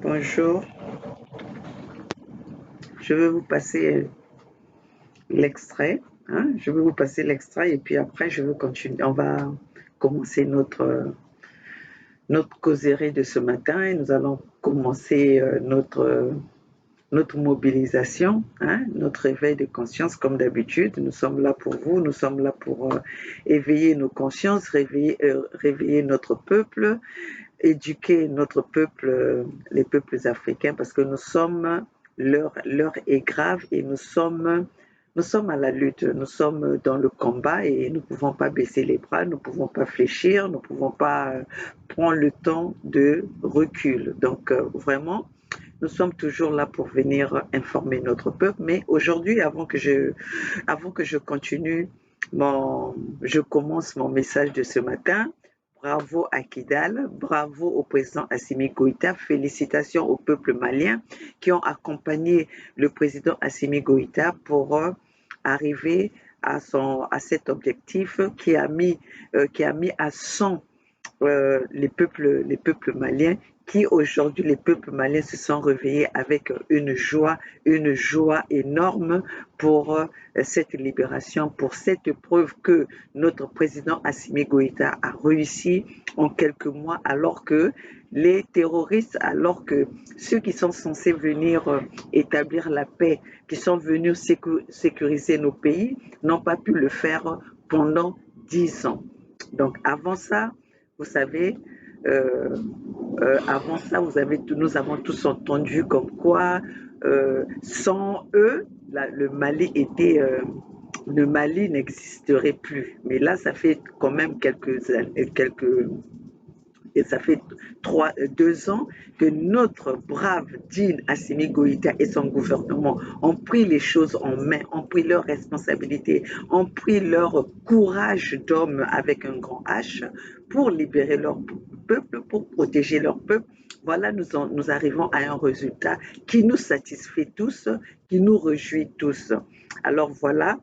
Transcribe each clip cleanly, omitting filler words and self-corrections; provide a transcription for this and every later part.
Bonjour, je vais vous passer l'extrait. Je vais vous passer l'extrait et puis après je vais continuer. On va commencer notre causerie de ce matin et nous allons commencer notre mobilisation, notre réveil de conscience comme d'habitude. Nous sommes là pour vous, nous sommes là pour éveiller nos consciences, réveiller notre peuple, éduquer notre peuple, les peuples africains, parce que nous sommes, l'heure est grave et nous sommes à la lutte, nous sommes dans le combat et nous ne pouvons pas baisser les bras, nous ne pouvons pas fléchir, nous ne pouvons pas prendre le temps de recul. Donc vraiment, nous sommes toujours là pour venir informer notre peuple. Mais aujourd'hui, avant que je continue, je commence mon message de ce matin. Bravo à Kidal, bravo au président Assimi Goïta, félicitations au peuple malien qui ont accompagné le président Assimi Goïta pour arriver à cet objectif qui a mis à 100 les peuples maliens qui aujourd'hui, les peuples maliens se sont réveillés avec une joie énorme pour cette libération, pour cette preuve que notre président Assimi Goïta a réussi en quelques mois, alors que les terroristes, alors que ceux qui sont censés venir établir la paix, qui sont venus sécuriser nos pays, n'ont pas pu le faire pendant 10 ans. Donc avant ça, vous savez, avant ça, nous avons tous entendu comme quoi, sans eux, le Mali n'existerait plus. Mais là, ça fait quand même et ça fait 2 ans que notre brave Dine Assimi Goïta et son gouvernement ont pris les choses en main, ont pris leurs responsabilités, ont pris leur courage d'homme avec un grand H pour libérer leur peuple, pour protéger leur peuple. Voilà, nous arrivons à un résultat qui nous satisfait tous, qui nous réjouit tous. Alors voilà,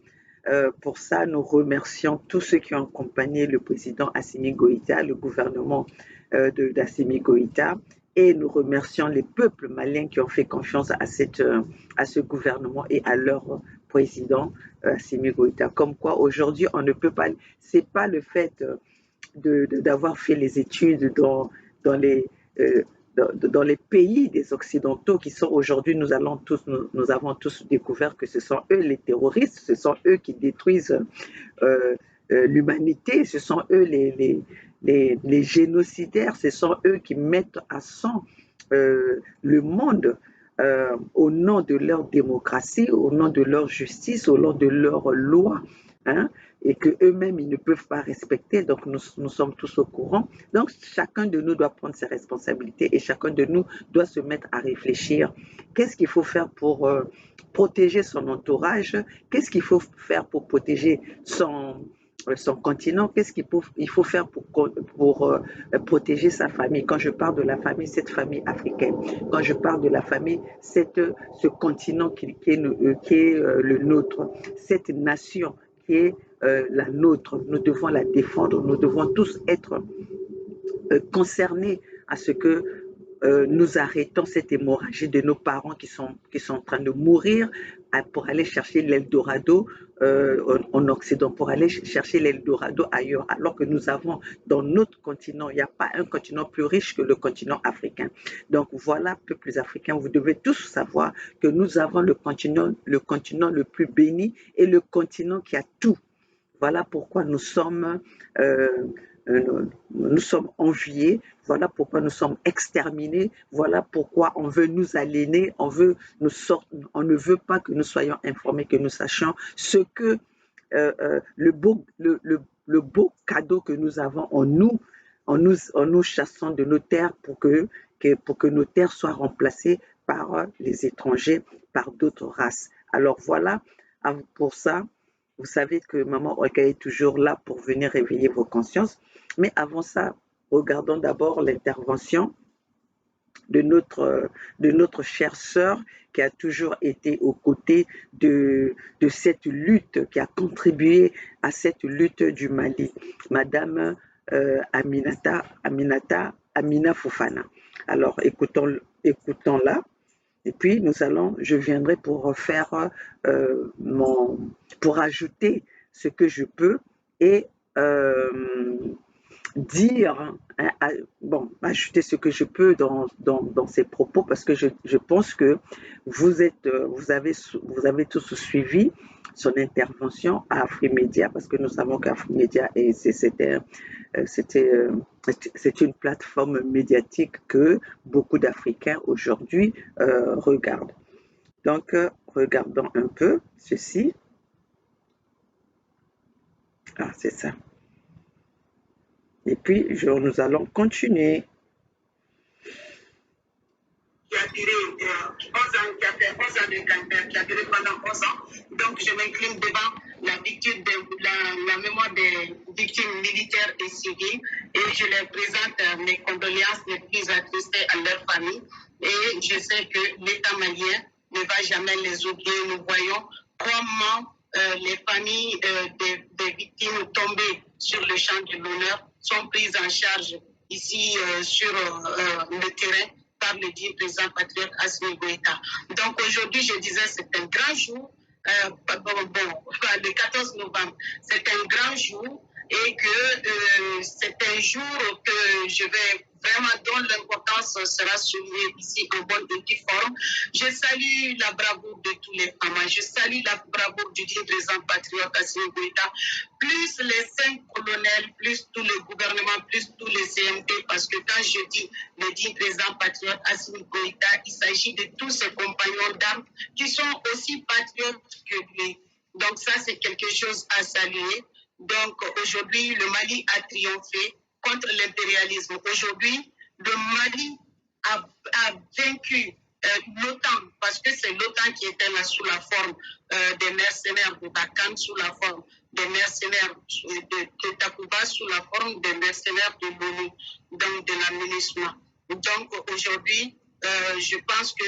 pour ça, nous remercions tous ceux qui ont accompagné le président Assimi Goïta, le gouvernement d'Assimi Goïta, et nous remercions les peuples maliens qui ont fait confiance à ce gouvernement et à leur président Assimi Goïta. Comme quoi, aujourd'hui, on ne peut pas, c'est pas le fait d'avoir fait les études dans les euh, dans les pays des Occidentaux qui sont aujourd'hui, nous avons tous découvert que ce sont eux les terroristes, ce sont eux qui détruisent l'humanité, ce sont eux les génocidaires, ce sont eux qui mettent à sang le monde au nom de leur démocratie, au nom de leur justice, au nom de leurs lois. Et qu'eux-mêmes, ils ne peuvent pas respecter. Donc, nous sommes tous au courant. Donc, chacun de nous doit prendre ses responsabilités et chacun de nous doit se mettre à réfléchir. Qu'est-ce qu'il faut faire pour protéger son entourage? Qu'est-ce qu'il faut faire pour protéger son continent? Qu'est-ce qu'il faut faire pour protéger sa famille? Quand je parle de la famille, cette famille africaine. Quand je parle de la famille, ce continent qui est le nôtre, cette nation qui est la nôtre. Nous devons la défendre. Nous devons tous être concernés à ce que nous arrêtons cette hémorragie de nos parents qui sont en train de mourir pour aller chercher l'Eldorado en Occident, pour aller chercher l'Eldorado ailleurs, alors que nous avons dans notre continent, il n'y a pas un continent plus riche que le continent africain. Donc voilà, peuples africains, vous devez tous savoir que nous avons le continent le plus béni et le continent qui a tout. Voilà pourquoi nous sommes enviés, voilà pourquoi nous sommes exterminés, voilà pourquoi on veut nous aliéner, on ne veut pas que nous soyons informés, que nous sachions ce que le beau cadeau que nous avons en nous, en nous chassant de nos terres pour que nos terres soient remplacées par les étrangers, par d'autres races. Alors voilà, pour ça, vous savez que Maman Olga est toujours là pour venir réveiller vos consciences. Mais avant ça, regardons d'abord l'intervention de notre chère sœur qui a toujours été aux côtés de cette lutte, qui a contribué à cette lutte du Mali, Madame Amina Fofana. Alors, écoutons-la. Et puis, je viendrai pour refaire pour ajouter ce que je peux et euh, dire, bon, ajouter ce que je peux dans ces propos parce que je pense que vous avez tous suivi son intervention à Afrimédia parce que nous savons qu'Afrimédia c'est une plateforme médiatique que beaucoup d'Africains aujourd'hui regardent. Donc, regardons un peu ceci. Ah, c'est ça. Et puis, nous allons continuer. Qui a duré 11 ans, qui a fait 11 ans de carrière, qui a duré pendant 11 ans. Donc, je m'incline devant la mémoire des victimes militaires et civiles et je leur présente mes condoléances les plus attristées à leur famille. Et je sais que l'État malien ne va jamais les oublier. Nous voyons comment les familles des victimes tombées sur le champ de l'honneur sont prises en charge ici sur le terrain par le dit président patriote Assimi Goïta. Donc aujourd'hui, je disais, c'est un grand jour. Le 14 novembre, c'est un grand jour et que c'est un jour que je vais vraiment, dont l'importance sera soulignée ici en bonne et due forme. Je salue la bravoure de tous les femmes. Je salue la bravoure du digne président patriote Assimi Goïta, plus les 5 colonels, plus tout le gouvernement, plus tous les CMT, parce que quand je dis le digne président patriote Assimi Goïta, il s'agit de tous ses compagnons d'armes qui sont aussi patriotes que lui. Donc ça, c'est quelque chose à saluer. Donc aujourd'hui, le Mali a triomphé contre l'impérialisme. Aujourd'hui, le Mali a vaincu l'OTAN, parce que c'est l'OTAN qui était là sous la forme des mercenaires de Bakan, sous la forme des mercenaires de Takuba, sous la forme des mercenaires de l'ONU, donc de l'aménagement. Donc aujourd'hui, je pense que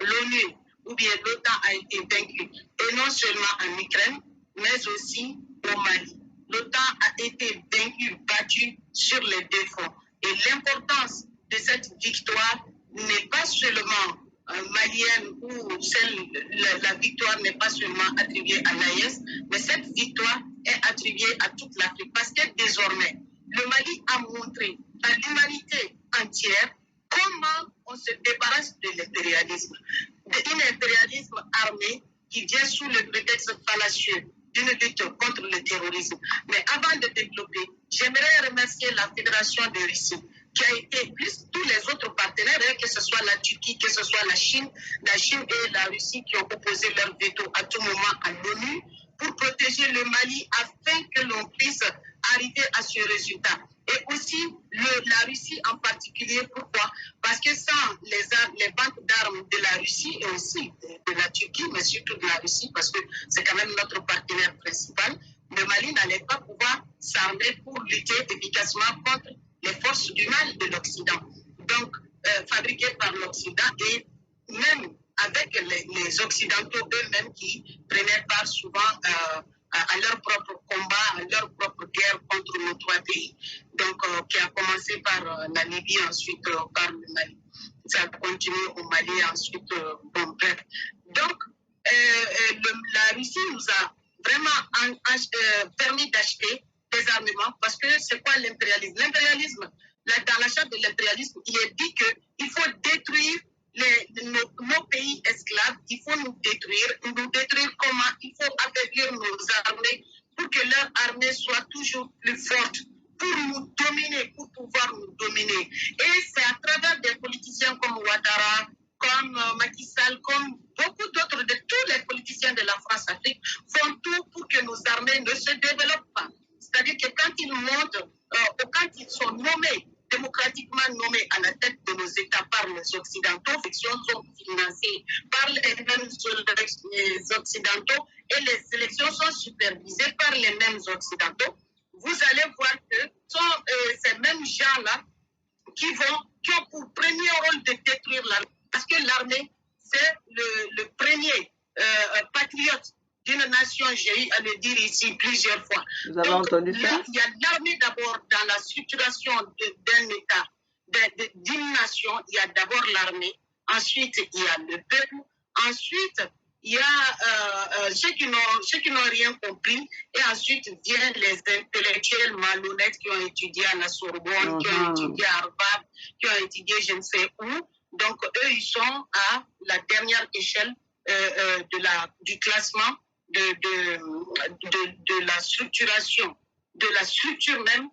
l'ONU ou bien l'OTAN a été vaincu, et non seulement en Ukraine, mais aussi au Mali. L'OTAN a été vaincu, battu sur les deux fronts. Et l'importance de cette victoire n'est pas seulement malienne, ou la victoire n'est pas seulement attribuée à l'AES, mais cette victoire est attribuée à toute l'Afrique. Parce que désormais, le Mali a montré à l'humanité entière comment on se débarrasse de l'impérialisme. D'un impérialisme armé qui vient sous le prétexte fallacieux d'une lutte contre le terrorisme. Mais avant de développer, j'aimerais remercier la Fédération de Russie, qui a été, plus tous les autres partenaires, que ce soit la Turquie, que ce soit la Chine et la Russie qui ont opposé leur veto à tout moment à l'ONU pour protéger le Mali afin que l'on puisse arriver à ce résultat. Et aussi la Russie en particulier, pourquoi? Parce que sans les ventes d'armes de la Russie et aussi de la Turquie, mais surtout de la Russie, parce que c'est quand même notre partenaire principal, le Mali n'allait pas pouvoir s'armer pour lutter efficacement contre les forces du mal de l'Occident. Donc, fabriquées par l'Occident et même avec les Occidentaux eux-mêmes qui prenaient part souvent à leur propre combat, à leur propre guerre contre nos 3 pays. Donc, qui a commencé par la Libye, ensuite par le Mali. Ça a continué au Mali, ensuite, bon, bref. Donc, la Russie nous a vraiment permis d'acheter des armements parce que c'est quoi l'impérialisme? L'impérialisme, dans la charte de l'impérialisme, il est dit qu'il faut détruire nos pays esclaves, il faut nous détruire comment? Il faut affaiblir nos armées pour que leur armée soit toujours plus forte, pour nous dominer, pour pouvoir nous dominer. Et c'est à travers des politiciens comme Ouattara, comme Macky Sall, comme beaucoup d'autres, de tous les politiciens de la France-Afrique, font tout pour que nos armées ne se développent pas. C'est-à-dire que quand ils montent, quand ils sont nommés, démocratiquement nommés à la tête de nos États par les Occidentaux, les élections sont financées par les mêmes Occidentaux et les élections sont supervisées par les mêmes Occidentaux. Vous allez voir que sont ces mêmes gens-là qui ont pour premier rôle de détruire l'armée. Parce que l'armée, c'est le premier patriote d'une nation, j'ai eu à le dire ici plusieurs fois. Vous avez entendu ça? Il y a l'armée d'abord dans la structuration d'un État, d'une nation, il y a d'abord l'armée, ensuite il y a le peuple, ensuite il y a ceux qui n'ont rien compris, et ensuite viennent les intellectuels malhonnêtes qui ont étudié à la Sorbonne, qui ont étudié à Harvard, qui ont étudié je ne sais où. Donc eux, ils sont à la dernière échelle du classement de la structuration, de la structure même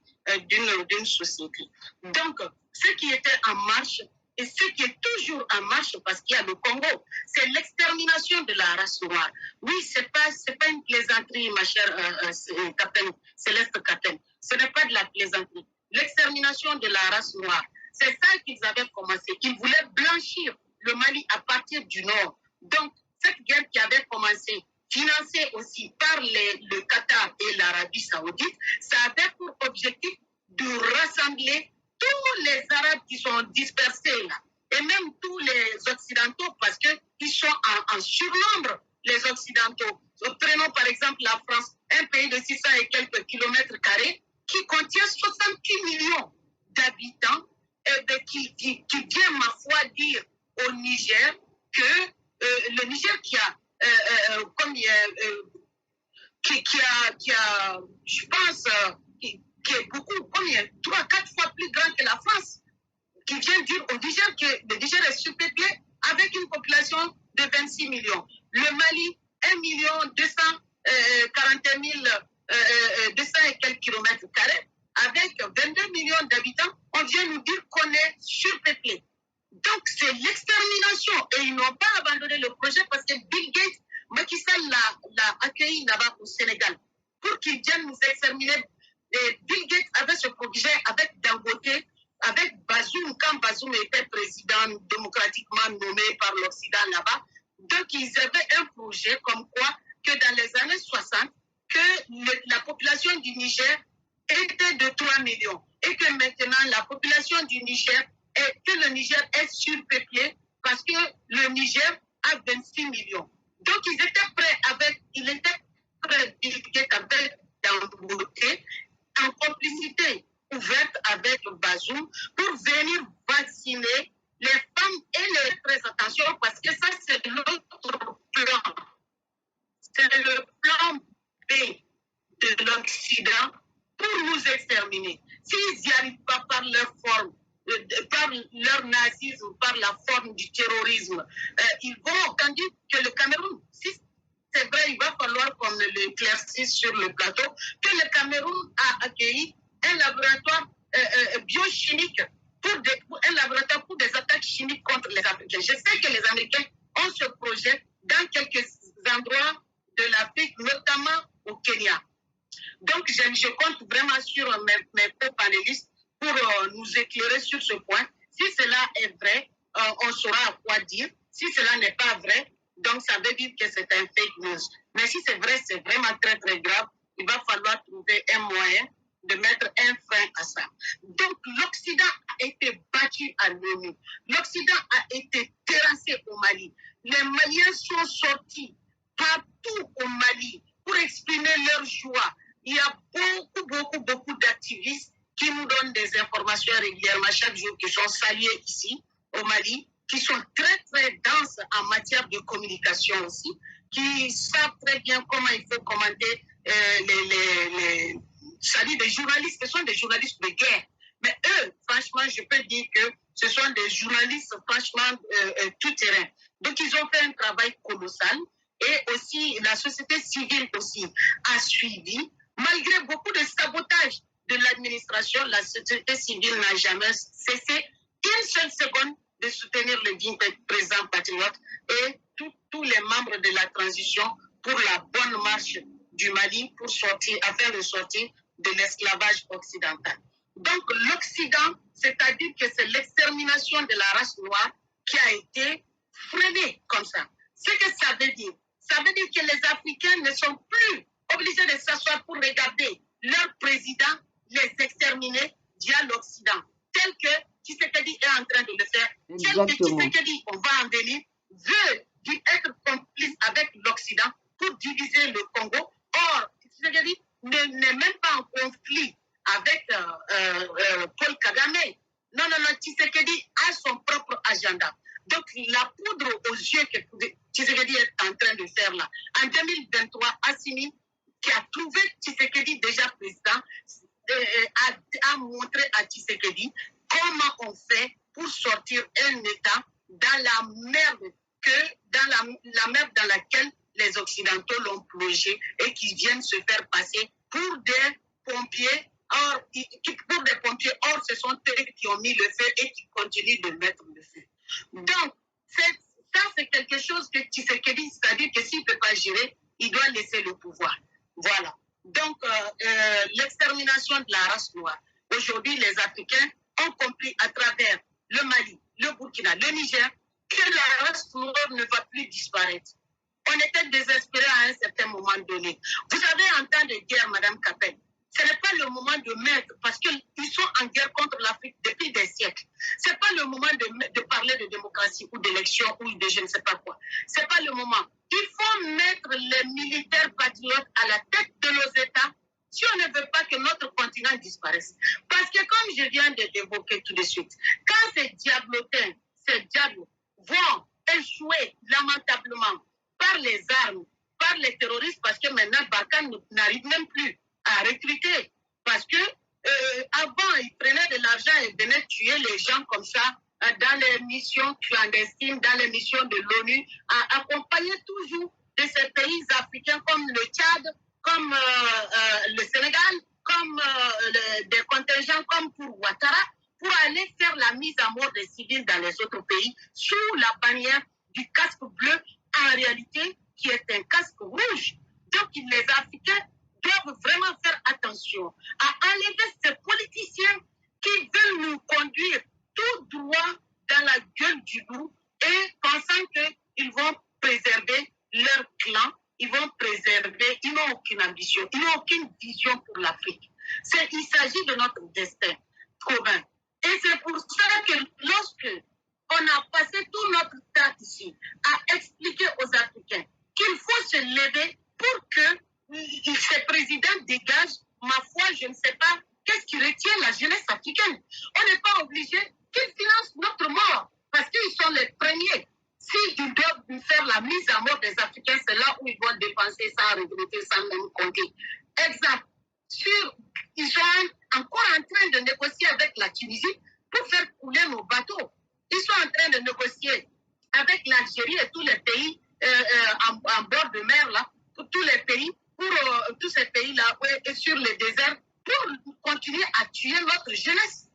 d'une société. Donc, ce qui était en marche et ce qui est toujours en marche, parce qu'il y a le Congo, c'est l'extermination de la race noire. Oui, c'est pas une plaisanterie, ma chère Céleste Capel. Ce n'est pas de la plaisanterie. L'extermination de la race noire, c'est ça qu'ils avaient commencé. Ils voulaient blanchir le Mali à partir du nord. Donc, cette guerre qui avait commencé, financée aussi par le Qatar et l'Arabie Saoudite, ça avait pour objectif de rassembler tous les Arabes qui sont dispersés là, et même tous les Occidentaux, parce qu'ils sont en surnombre, les Occidentaux. Prenons par exemple la France, un pays de 600 et quelques kilomètres carrés, qui contient 68 millions d'habitants, qui vient, ma foi, dire au Niger que le Niger qui a, qui a, je pense, qui est beaucoup, combien, 3-4 fois plus grand que la France, qui vient dire au Niger que le Niger est surpeuplé avec une population de 26 millions. Le Mali, 1 241 200 et quelques kilomètres carrés, avec 22 millions d'habitants, on vient nous dire qu'on est surpeuplé. Donc, c'est l'extermination. Et ils n'ont pas abandonné le projet parce que Bill Gates, Macky Sall l'a accueilli là-bas au Sénégal pour qu'il vienne nous exterminer. Et Bill Gates avait ce projet avec Dangote, avec Bazoum, quand Bazoum était président démocratiquement nommé par l'Occident là-bas. Donc, ils avaient un projet comme quoi que dans les années 60, que la population du Niger était de 3 millions et que maintenant, la population du Niger que le Niger est surpeuplé parce que le Niger a 26 millions. Donc, il était prêt avec Dangote en complicité ouverte avec Bazoum pour venir vacciner les femmes et les représentations parce que ça, c'est l'autre plan. C'est le plan B de l'Occident pour nous exterminer. S'ils n'y arrivent pas par leur forme, par leur nazisme, par la forme du terrorisme, ils vont, tandis que le Cameroun, si c'est vrai, il va falloir qu'on l'éclaircisse sur le plateau, que le Cameroun a accueilli un laboratoire biochimique, un laboratoire pour des attaques chimiques contre les Africains. Je sais que les Américains ont ce projet dans quelques endroits de l'Afrique, notamment au Kenya. Donc, je compte vraiment sur mes co-panélistes pour nous éclairer sur ce point. Si cela est vrai, on saura à quoi dire. Si cela n'est pas vrai, donc ça veut dire que c'est un fake news. Mais si c'est vrai, c'est vraiment très, très grave. Il va falloir trouver un moyen de mettre un frein à ça. Donc, l'Occident a été battu à l'ONU. L'Occident a été terrassé au Mali. Les Maliens sont sortis partout au Mali pour exprimer leur joie. Il y a beaucoup d'activistes qui nous donnent des informations régulièrement chaque jour, qui sont salués ici au Mali, qui sont très, très denses en matière de communication aussi, qui savent très bien comment il faut commenter des journalistes, ce sont des journalistes de guerre. Mais eux, franchement, je peux dire que ce sont des journalistes, franchement, tout terrain. Donc, ils ont fait un travail colossal. Et aussi, la société civile aussi a suivi. Malgré beaucoup de sabotage de l'administration, la société civile n'a jamais cessé une seule seconde de soutenir le digne président patriote et tous les membres de la transition pour la bonne marche du Mali afin de sortir de l'esclavage occidental. Donc l'Occident, c'est-à-dire que c'est l'extermination de la race noire qui a été freinée comme ça. Ce que ça veut dire que les Africains ne sont plus obligés de s'asseoir pour regarder leur président les exterminer via l'Occident, tel que Tshisekedi est en train de le faire, tel que Tshisekedi, on va en venir, veut être complice avec l'Occident pour diviser Paul Kagame. Non, non, non, Tshisekedi a son propre agenda. Donc, la poudre aux yeux que Tshisekedi est en train de faire là. En 2023, Assimi, qui a trouvé Tshisekedi déjà président, a montré à Tshisekedi comment on fait pour sortir un État dans la merde la merde dans laquelle les Occidentaux l'ont plongé et qui viennent se faire passer pour des pompiers. Or, ce sont eux qui ont mis le feu et qui continuent de mettre le feu. Donc, ça, c'est quelque chose que Tshisekedi, c'est-à-dire que s'il ne peut pas gérer, il doit laisser le pouvoir. Voilà. Donc, l'extermination de la race noire. Aujourd'hui, les Africains ont compris à travers le Mali, le Burkina, le Niger, que la race noire ne va plus disparaître. On était désespérés à un certain moment donné. Vous avez en temps de guerre, Madame Capel, ce n'est pas le moment de mettre, parce qu'ils sont en guerre contre l'Afrique depuis des siècles. Ce n'est pas le moment de parler de démocratie ou d'élection ou de je ne sais pas quoi. Ce n'est pas le moment. Il faut mettre les militaires patriotes à la tête de nos États si on ne veut pas que notre continent disparaisse. Parce que comme je viens de l'évoquer tout de suite, quand ces diablotins, ces diables vont échouer lamentablement par les armes, par les terroristes, parce que maintenant Barkhane n'arrive même plus à recruter. Parce que avant, ils prenaient de l'argent et venaient tuer les gens comme ça dans les missions clandestines, dans les missions de l'ONU, accompagnés toujours de ces pays africains comme le Tchad, comme le Sénégal, comme des contingents comme pour Ouattara, pour aller faire la mise à mort des civils dans les autres pays sous la bannière du casque bleu, en réalité, qui est un casque rouge. Donc, les Africains doivent vraiment faire attention à enlever ces politiciens qui veulent nous conduire tout droit dans la gueule du loup et pensant qu'ils vont préserver leur clan, ils vont préserver, ils n'ont aucune ambition, ils n'ont aucune vision pour l'Afrique. Il s'agit de notre destin commun. Et c'est pour ça que lorsque on a passé tout notre temps ici à expliquer aux Africains qu'il faut se lever pour que ces présidents dégagent, ma foi, je ne sais pas qu'est-ce qui retient la jeunesse africaine. On n'est pas obligé qu'ils financent notre mort parce qu'ils sont les premiers. S'ils doivent faire la mise à mort des Africains, c'est là où ils vont dépenser sans regretter, sans même compter. Exemple, ils sont encore en train de négocier avec la Tunisie pour faire couler nos bateaux. Ils sont en train de négocier avec l'Algérie et tous les pays en bord de mer, là, pour tous les pays, pour tous ces pays-là, et sur les déserts, pour continuer à tuer notre jeunesse.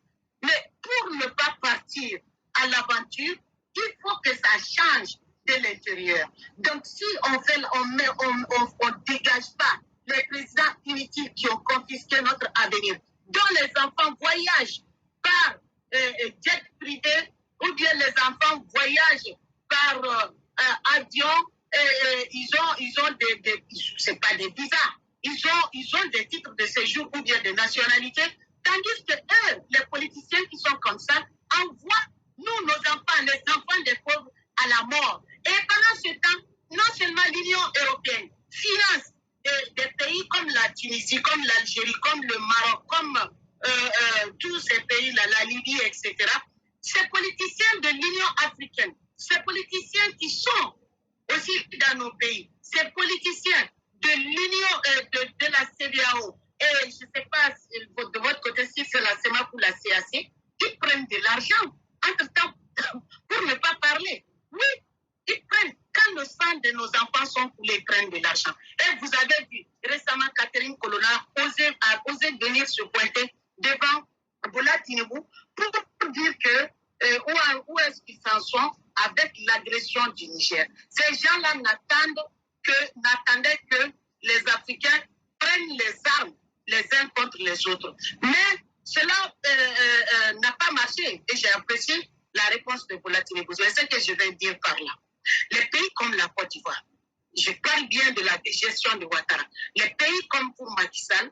Mais pour ne pas partir à l'aventure, il faut que ça change de l'intérieur. Donc, si on ne dégage pas les présidents inutiles qui ont confisqué notre avenir, dont les enfants voyagent par jet privé, ou bien les enfants voyagent par avion, ils ont c'est pas des visas, ils ont des titres de séjour ou bien de nationalité, tandis que eux, les politiciens qui sont comme ça, envoient nous, nos enfants, les enfants des pauvres, à la mort. Et pendant ce temps, non seulement l'Union européenne finance des pays comme la Tunisie, comme l'Algérie, comme le Maroc, comme tous ces pays-là, la Libye, etc. Ces politiciens de l'Union africaine, ces politiciens qui sont aussi dans nos pays, ces politiciens de l'Union, de la CEDEAO, et je ne sais pas de votre côté si c'est la CEMAC ou la CAC, qui prennent de l'argent, entre-temps, pour ne pas parler. Oui, ils prennent, quand le sang de nos enfants sont coulés, ils prennent de l'argent. Et vous avez vu, récemment, Catherine Colonna a osé venir se pointer devant Bola Tinubu pour dire que où est-ce qu'ils en sont avec l'agression du Niger. Ces gens-là n'attendaient que les Africains prennent les armes les uns contre les autres. Mais cela n'a pas marché et j'ai apprécié la réponse de Bola Tinubu. C'est ce que je vais dire par là. Les pays comme la Côte d'Ivoire, je parle bien de la gestion de Ouattara, les pays comme pour Macky Sall,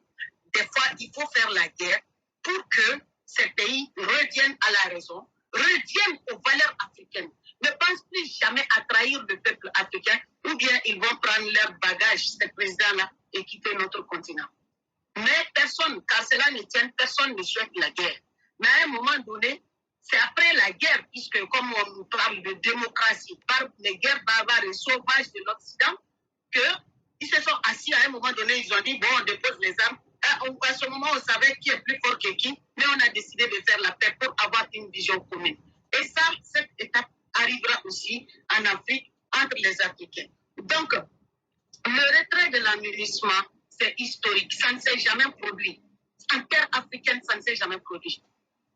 des fois il faut faire la guerre pour que ces pays reviennent à la raison, reviennent aux valeurs africaines, ne pensent plus jamais à trahir le peuple africain, ou bien ils vont prendre leur bagage, ces présidents-là, et quitter notre continent. Mais personne, car cela ne tient, personne ne souhaite la guerre. Mais à un moment donné, c'est après la guerre, puisque comme on nous parle de démocratie, par les guerres barbares et sauvages de l'Occident, qu'ils se sont assis à un moment donné, ils ont dit, bon, on dépose les armes. À ce moment, on savait qui est plus fort que qui, mais on a décidé de faire la paix pour avoir une vision commune. Et ça, cette étape arrivera aussi en Afrique, entre les Africains. Donc, le retrait de l'aménagement, c'est historique. Ça ne s'est jamais produit. En terre africaine, ça ne s'est jamais produit.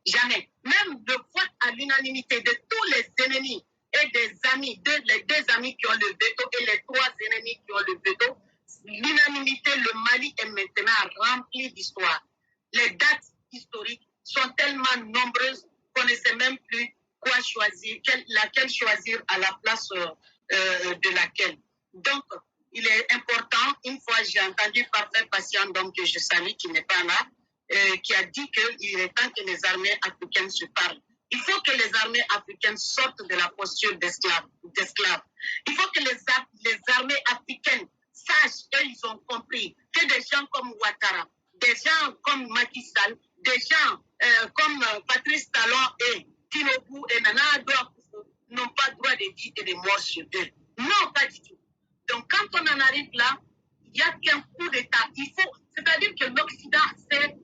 Jamais. Même le vote à l'unanimité de tous les ennemis et des amis, les deux amis qui ont le veto et les trois ennemis qui ont le veto, l'unanimité, le Mali est maintenant rempli d'histoire. Les dates historiques sont tellement nombreuses qu'on ne sait même plus quoi choisir, laquelle choisir à la place de laquelle. Donc, il est important, une fois j'ai entendu Parfait Patient, donc que je salue, qui n'est pas là, qui a dit qu'il est temps que les armées africaines se parlent. Il faut que les armées africaines sortent de la posture d'esclaves. Il faut que les armées africaines sachent et ils ont compris que des gens comme Ouattara, des gens comme Macky Sall, des gens comme Patrice Talon et Tinubu et Nana Addo Akufo n'ont pas droit de vie et de mort sur eux. Non, pas du tout. Donc quand on en arrive là, il n'y a qu'un coup d'État. C'est-à-dire que l'Occident s'est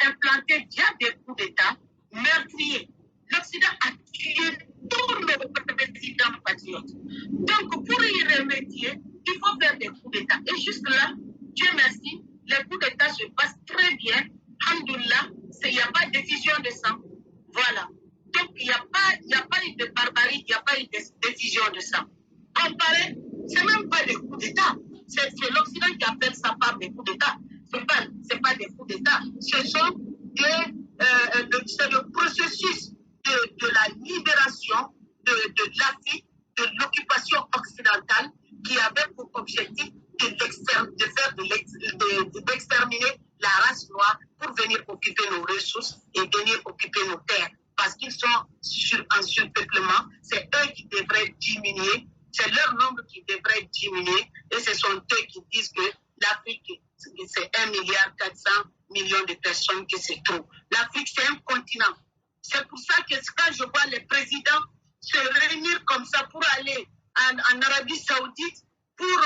implanté via des coups d'État meurtriers. L'Occident a tué tous nos présidents patriotes. Donc, pour y remédier, il faut faire des coups d'État. Et juste là, Dieu merci, les coups d'État se passent très bien. Alhamdoulilah, il n'y a pas d'effusion de sang. Voilà. Donc, il n'y a pas eu de barbarie, il n'y a pas eu d'effusion de sang. Comparé, ce n'est même pas des coups d'État. C'est l'Occident qui appelle ça par des coups d'État. Ce n'est pas des coups d'État. C'est le processus de la libération de l'Afrique, de l'occupation occidentale, qui avait pour objectif d'exterminer la race noire pour venir occuper nos ressources et venir occuper nos terres. Parce qu'ils sont en surpeuplement, c'est eux qui devraient diminuer, c'est leur nombre qui devrait diminuer, et ce sont eux qui disent que l'Afrique, c'est 1,4 milliard de personnes, que c'est trop. L'Afrique, c'est un continent. C'est pour ça que quand je vois les présidents se réunir comme ça pour aller en Arabie Saoudite pour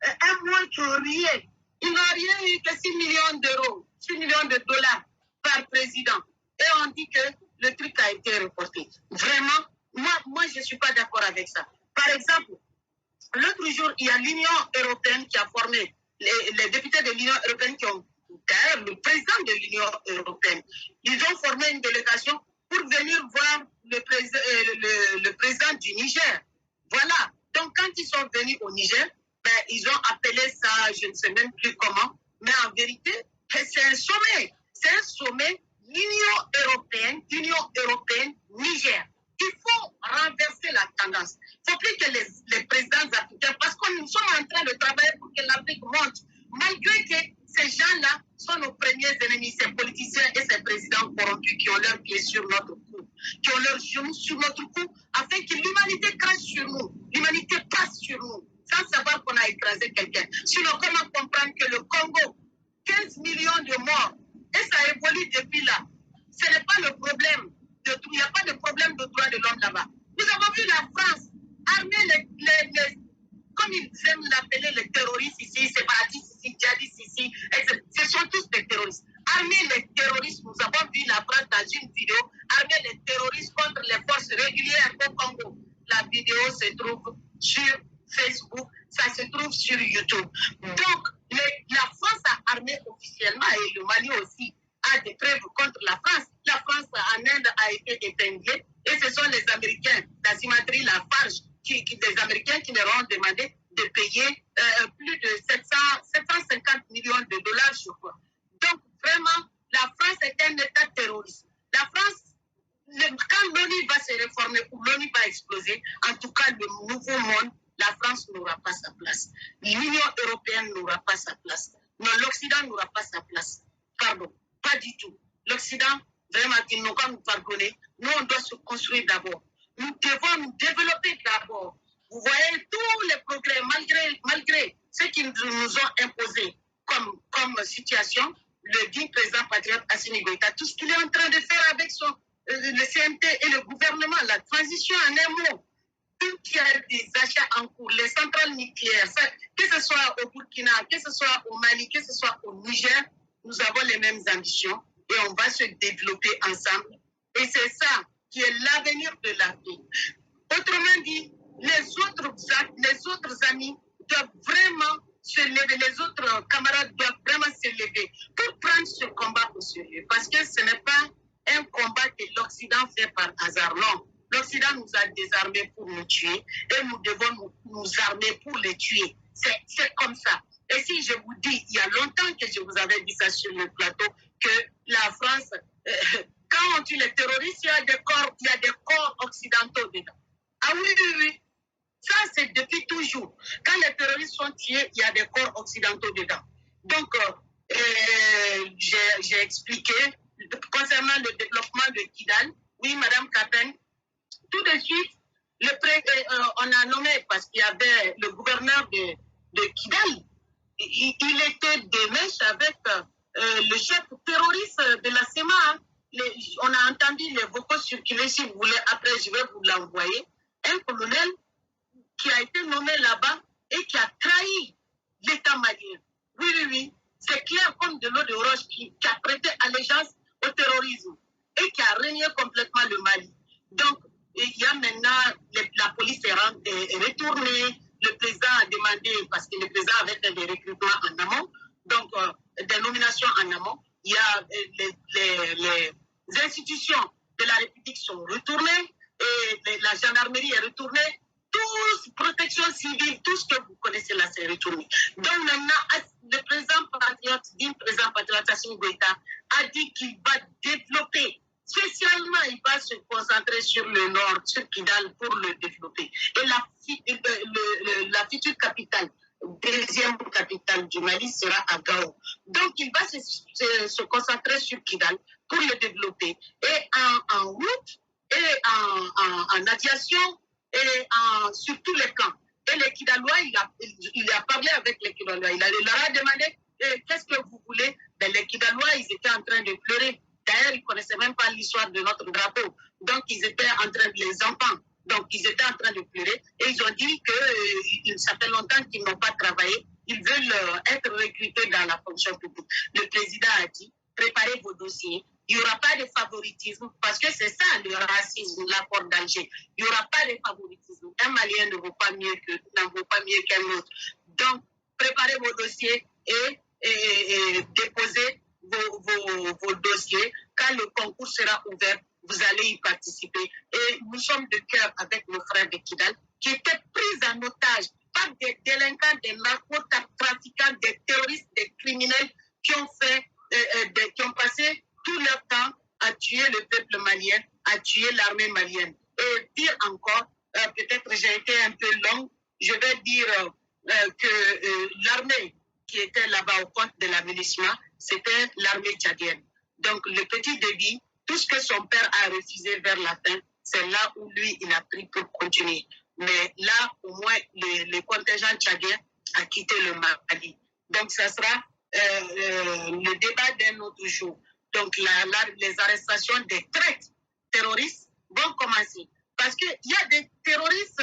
un mois qui rien, ils n'ont rien eu que 6 millions d'euros, 6 millions de dollars par président. Et on dit que le truc a été reporté. Vraiment, moi je ne suis pas d'accord avec ça. Par exemple, l'autre jour, il y a l'Union européenne qui a formé, les députés de l'Union européenne qui ont, d'ailleurs, le président de l'Union européenne, ils ont formé une délégation pour venir voir le président du Niger. Voilà. Donc, quand ils sont venus au Niger, ils ont appelé ça, je ne sais même plus comment, mais en vérité, c'est un sommet. C'est un sommet Union européenne, Niger. Il faut renverser la tendance. Il ne faut plus que les présidents africains, parce que nous sommes en train de travailler pour que l'Afrique monte, malgré que ces gens-là sont nos premiers ennemis, ces politiciens et ces présidents corrompus qui ont leurs pieds sur notre cou, qui ont leurs genoux sur notre cou, afin que l'humanité crache sur nous, l'humanité passe sur nous, sans savoir qu'on a écrasé quelqu'un. Sinon, comment comprendre que le Congo, 15 millions de morts, et ça évolue depuis là. Ce n'est pas le problème. Il n'y a pas de problème de droit de l'homme là-bas. Nous avons vu la France armer comme ils aiment l'appeler, les terroristes ici, séparatistes ici, djihadistes ici, ce sont tous des terroristes. Armer les terroristes, nous avons vu la France dans une vidéo, armer les terroristes contre les forces régulières au Congo. La vidéo se trouve sur Facebook, ça se trouve sur YouTube. Donc, la France a armé officiellement, et le Mali aussi a des preuves contre la France. La France en Inde a été épinglée, et ce sont les Américains, la Symétrie, la Farge, des Américains qui leur ont demandé de payer plus de 750 millions de dollars, je crois. Donc, vraiment, la France est un État terroriste. La France, quand l'ONU va se réformer ou l'ONU va exploser, en tout cas, le nouveau monde, la France n'aura pas sa place. L'Union européenne n'aura pas sa place. Non, l'Occident n'aura pas sa place. Pardon, pas du tout. L'Occident, vraiment, qu'ils n'ont pas nous pardonner. Nous, on doit se construire d'abord. Nous devons nous développer d'abord. Vous voyez tous les progrès, malgré ce qu'ils nous ont imposé comme situation, le digne président patriote Assimi Goïta, tout ce qu'il est en train de faire avec le CNT et le gouvernement, la transition en un mot, tout qui a des achats en cours, les centrales nucléaires, que ce soit au Burkina, que ce soit au Mali, que ce soit au Niger, nous avons les mêmes ambitions et on va se développer ensemble. Et c'est ça qui est l'avenir de l'Afrique. Autrement dit, les autres amis doivent vraiment se lever, les autres camarades doivent vraiment se lever pour prendre ce combat au sérieux. Parce que ce n'est pas un combat que l'Occident fait par hasard, non. L'Occident nous a désarmés pour nous tuer et nous devons nous armer pour les tuer. C'est comme ça. Et si je vous dis, il y a longtemps que je vous avais dit ça sur le plateau, que la France, quand on tue les terroristes, il y a des corps occidentaux dedans. Ah oui, oui, oui. Ça, c'est depuis toujours. Quand les terroristes sont tués, il y a des corps occidentaux dedans. Donc, j'ai expliqué concernant le développement de Kidal. Oui, Madame Kapen, tout de suite, on a nommé, parce qu'il y avait le gouverneur de Kidal, il était de mèche avec le chef terroriste de la SEMA. Hein. On a entendu les vocaux circuler, si vous voulez, après je vais vous l'envoyer. Un colonel qui a été nommé là-bas et qui a trahi l'État malien. Oui, oui, oui. C'est clair comme de l'eau de roche qui a prêté allégeance au terrorisme et qui a régné complètement le Mali. Donc, il y a maintenant, la police est retournée, le président a demandé, parce que le président avait fait des recrutements en amont, donc des nominations en amont, il y a les institutions de la République sont retournées et la gendarmerie est retournée. Tous, protection civile, tout ce que vous connaissez là, c'est retourné. Donc maintenant, le président patriote Assimi Goïta a dit qu'il va développer. Spécialement, il va se concentrer sur le nord, sur Kidal, pour le développer. Et la future capitale, deuxième capitale du Mali, sera à Gao. Donc, il va se concentrer sur Kidal pour le développer. Et en route, et en aviation, et sur tous les plans. Et les Kidalois, il a parlé avec les Kidalois. Il leur a demandé qu'est-ce que vous voulez. Ben, les Kidalois, ils étaient en train de pleurer. D'ailleurs, ils ne connaissaient même pas l'histoire de notre drapeau. Donc, ils étaient en train de les enfants. Donc, ils étaient en train de pleurer. Et ils ont dit que ça fait longtemps qu'ils n'ont pas travaillé. Ils veulent être recrutés dans la fonction publique. Le président a dit, préparez vos dossiers. Il n'y aura pas de favoritisme parce que c'est ça le racisme, l'accord d'Alger. Il n'y aura pas de favoritisme. Un Malien n'en vaut pas mieux qu'un autre. Donc, préparez vos dossiers et déposez vos dossiers. Quand le concours sera ouvert, vous allez y participer. Et nous sommes de cœur avec nos frères de Kidal qui étaient pris en otage par des délinquants, des narcotrafiquants, des terroristes, des criminels qui ont passé tout leur temps à tuer le peuple malien, à tuer l'armée malienne. Et pire encore, peut-être j'ai été un peu longue, je vais dire que l'armée qui était là-bas au compte de l'aménagement, c'était l'armée tchadienne. Donc le petit Déby, tout ce que son père a refusé vers la fin, c'est là où lui, il a pris pour continuer. Mais là, au moins, le contingent tchadien a quitté le Mali. Donc ça sera le débat d'un autre jour. Donc les arrestations des traîtres terroristes vont commencer. Parce qu'il y a des terroristes,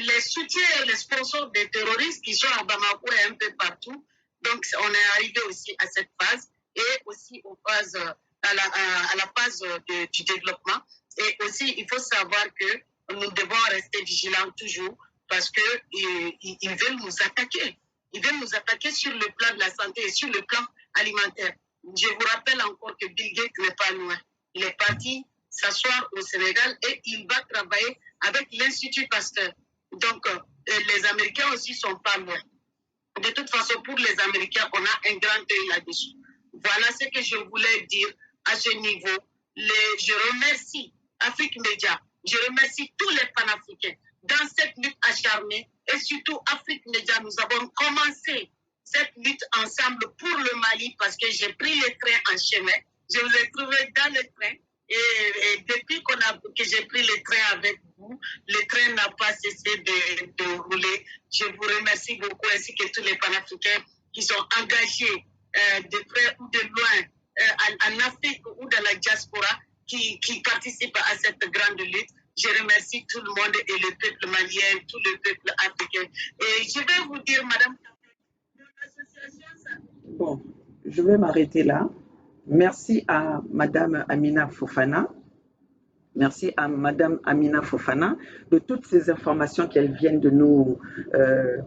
les soutiens et les sponsors des terroristes qui sont à Bamako et un peu partout. Donc on est arrivé aussi à cette phase et aussi à la phase du développement. Et aussi, il faut savoir que nous devons rester vigilants toujours parce qu'ils veulent nous attaquer. Ils veulent nous attaquer sur le plan de la santé et sur le plan alimentaire. Je vous rappelle encore que Bill Gates n'est pas loin. Il est parti s'asseoir au Sénégal et il va travailler avec l'Institut Pasteur. Donc, les Américains aussi sont pas loin. De toute façon, pour les Américains, on a un grand œil là-dessus. Voilà ce que je voulais dire à ce niveau. Je remercie Afrique Média, je remercie tous les panafricains dans cette lutte acharnée et surtout Afrique Média. Nous avons commencé cette lutte ensemble pour le Mali parce que j'ai pris le train en chemin. Je vous ai trouvé dans le train et depuis que j'ai pris le train avec vous, le train n'a pas cessé de rouler. Je vous remercie beaucoup ainsi que tous les panafricains qui sont engagés de près ou de loin, en Afrique ou dans la diaspora, qui participent à cette grande lutte. Je remercie tout le monde et le peuple malien, tout le peuple africain. Et je vais vous dire, Madame, l'association... Bon, je vais m'arrêter là. Merci à Madame Amina Fofana. Merci à Madame Amina Fofana de toutes ces informations qu'elle vient de nous euh,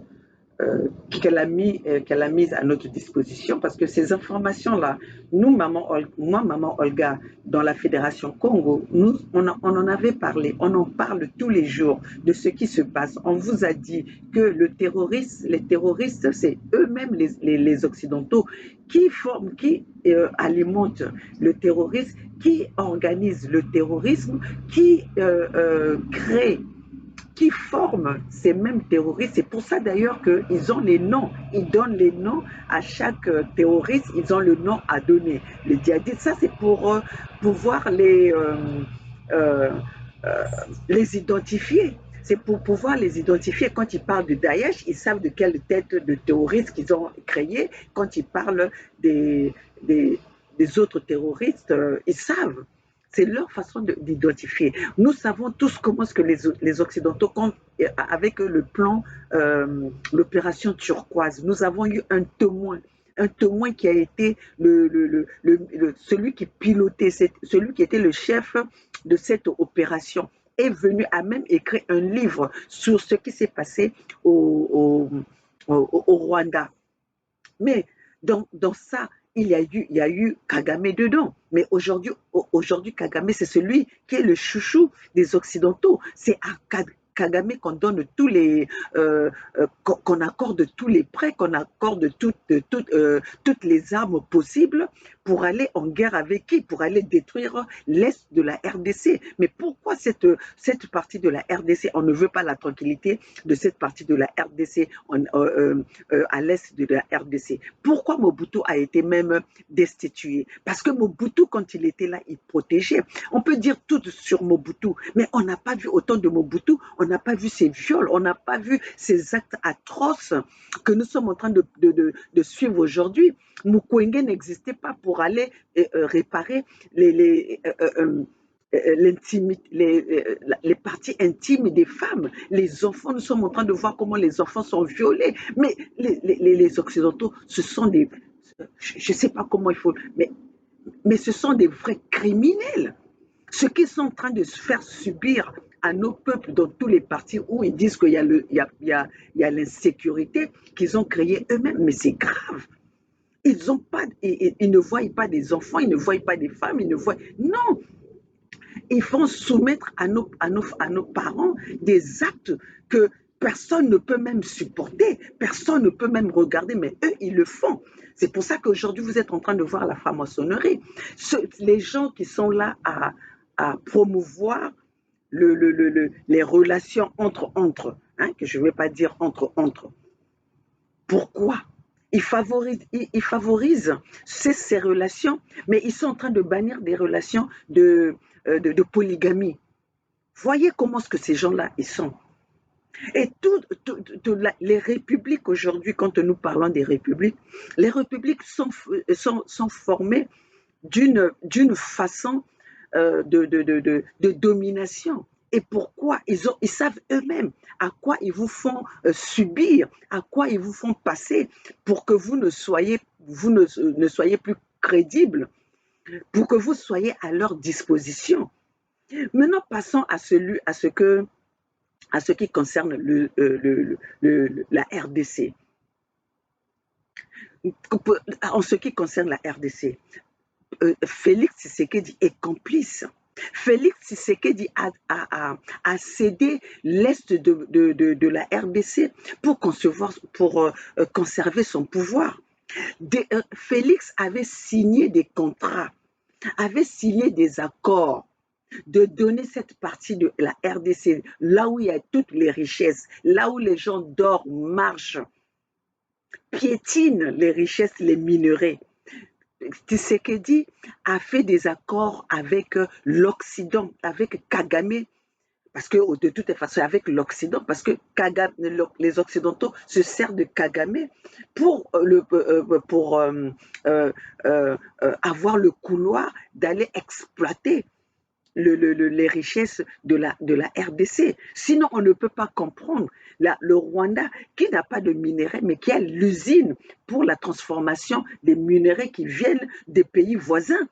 qu'elle a mise à notre disposition, parce que ces informations-là, moi, maman Olga, dans la Fédération Congo, on en avait parlé, on en parle tous les jours de ce qui se passe. On vous a dit que les terroristes, c'est eux-mêmes les Occidentaux qui alimentent le terrorisme, qui organisent le terrorisme, qui forment ces mêmes terroristes. C'est pour ça d'ailleurs qu'ils ont les noms. Ils donnent les noms à chaque terroriste. Ils ont le nom à donner. Les djihadistes, ça c'est pour pouvoir euh, les identifier. C'est pour pouvoir les identifier. Quand ils parlent de Daesh, ils savent de quelle tête de terroriste qu'ils ont créé. Quand ils parlent des autres terroristes, ils savent. C'est leur façon d'identifier. Nous savons tous comment est-ce que les Occidentaux, avec le plan, l'opération turquoise, nous avons eu un témoin qui a été celui qui pilotait, celui qui était le chef de cette opération, est venu à même écrire un livre sur ce qui s'est passé au Rwanda. Mais dans ça, il y a eu Kagame dedans. Mais aujourd'hui, Kagame, c'est celui qui est le chouchou des Occidentaux. C'est à Kagame qu'on donne qu'on accorde tous les prêts, qu'on accorde toutes les armes possibles pour aller en guerre avec qui? Pour aller détruire l'Est de la RDC. Mais pourquoi cette partie de la RDC? On ne veut pas la tranquillité de cette partie de la RDC à l'Est de la RDC. Pourquoi Mobutu a été même destitué? Parce que Mobutu, quand il était là, il protégeait. On peut dire tout sur Mobutu, mais on n'a pas vu autant de Mobutu, on n'a pas vu ces viols, on n'a pas vu ces actes atroces que nous sommes en train de suivre aujourd'hui. Mukwege n'existait pas pour aller réparer les parties intimes des femmes. Les enfants, nous sommes en train de voir comment les enfants sont violés. Mais les Occidentaux, ce sont des... Je ne sais pas comment il faut... Mais ce sont des vrais criminels. Ce qu'ils sont en train de se faire subir à nos peuples dans tous les partis où ils disent qu'il y a l'insécurité qu'ils ont créée eux-mêmes. Mais c'est grave. Ils ne voient pas des enfants, ils ne voient pas des femmes, ils ne voient... Non, ils font soumettre à nos parents des actes que personne ne peut même supporter, personne ne peut même regarder, mais eux, ils le font. C'est pour ça qu'aujourd'hui, vous êtes en train de voir la franc-maçonnerie. Les gens qui sont là à promouvoir les relations entre hein, que je ne vais pas dire entre. Pourquoi? Ils favorisent ces relations, mais ils sont en train de bannir des relations de polygamie. Voyez comment est-ce que ces gens-là, ils sont. Et les républiques aujourd'hui, quand nous parlons des républiques, les républiques sont formées d'une façon de domination. Et pourquoi? Ils savent eux-mêmes à quoi ils vous font subir, à quoi ils vous font passer pour que vous ne soyez plus crédibles, pour que vous soyez à leur disposition. Maintenant, passons à ce qui concerne la RDC. En ce qui concerne la RDC, Félix Tshisekedi est complice. Félix Tshisekedi a cédé l'Est de la RDC pour conserver son pouvoir. Félix avait signé des contrats, avait signé des accords de donner cette partie de la RDC, là où il y a toutes les richesses, là où les gens dorment, marchent, piétinent les richesses, les minerais. Tshisekedi a fait des accords avec l'Occident, avec Kagame, parce que de toute façon, avec l'Occident, parce que les Occidentaux se servent de Kagame pour, euh, avoir le couloir d'aller exploiter les richesses de la RDC. Sinon, on ne peut pas comprendre le Rwanda qui n'a pas de minerais, mais qui a l'usine pour la transformation des minerais qui viennent des pays voisins.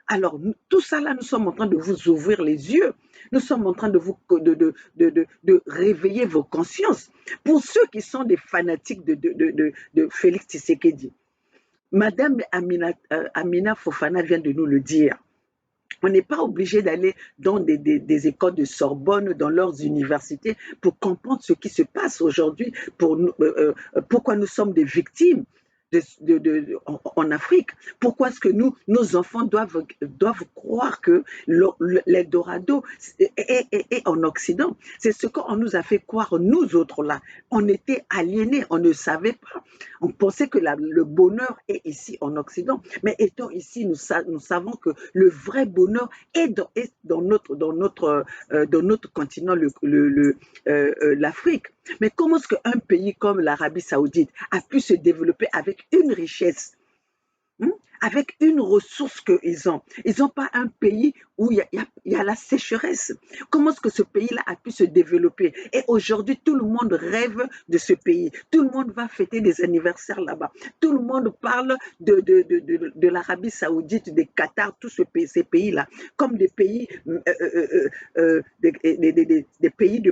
Alors, tout ça là, nous sommes en train de vous ouvrir les yeux. Nous sommes en train de vous de réveiller vos consciences. Pour ceux qui sont des fanatiques de Félix Tshisekedi, Madame Amina Fofana vient de nous le dire. On n'est pas obligé d'aller dans des écoles de Sorbonne, dans leurs universités, pour comprendre ce qui se passe aujourd'hui, pourquoi nous sommes des victimes en Afrique. Pourquoi est-ce que nos enfants doivent croire que l'Eldorado est en Occident? C'est ce qu'on nous a fait croire, nous autres là. On était aliénés, on ne savait pas. On pensait que le bonheur est ici en Occident. Mais étant ici, nous savons que le vrai bonheur est dans notre continent, l'Afrique. Mais comment est-ce qu'un pays comme l'Arabie Saoudite a pu se développer avec une richesse, avec une ressource qu'ils ont? Ils n'ont pas un pays où il y a la sécheresse. Comment est-ce que ce pays-là a pu se développer? Et aujourd'hui, tout le monde rêve de ce pays. Tout le monde va fêter des anniversaires là-bas. Tout le monde parle de l'Arabie Saoudite, des Qatar, tous ces pays-là, comme des pays, des pays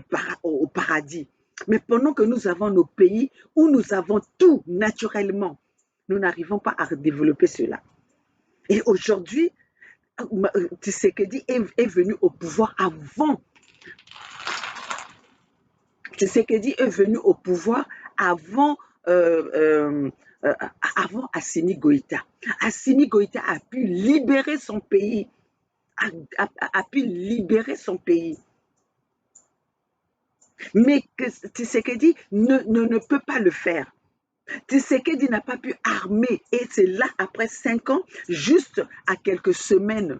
au paradis. Mais pendant que nous avons nos pays où nous avons tout naturellement, nous n'arrivons pas à développer cela. Et aujourd'hui, Tshisekedi est venu au pouvoir avant. Tshisekedi est venu au pouvoir avant, avant Assimi Goïta. Assimi Goïta a pu libérer son pays. A pu libérer son pays. Mais Tshisekedi ne peut pas le faire. Tshisekedi n'a pas pu armer, et c'est là, après 5 ans, juste à quelques semaines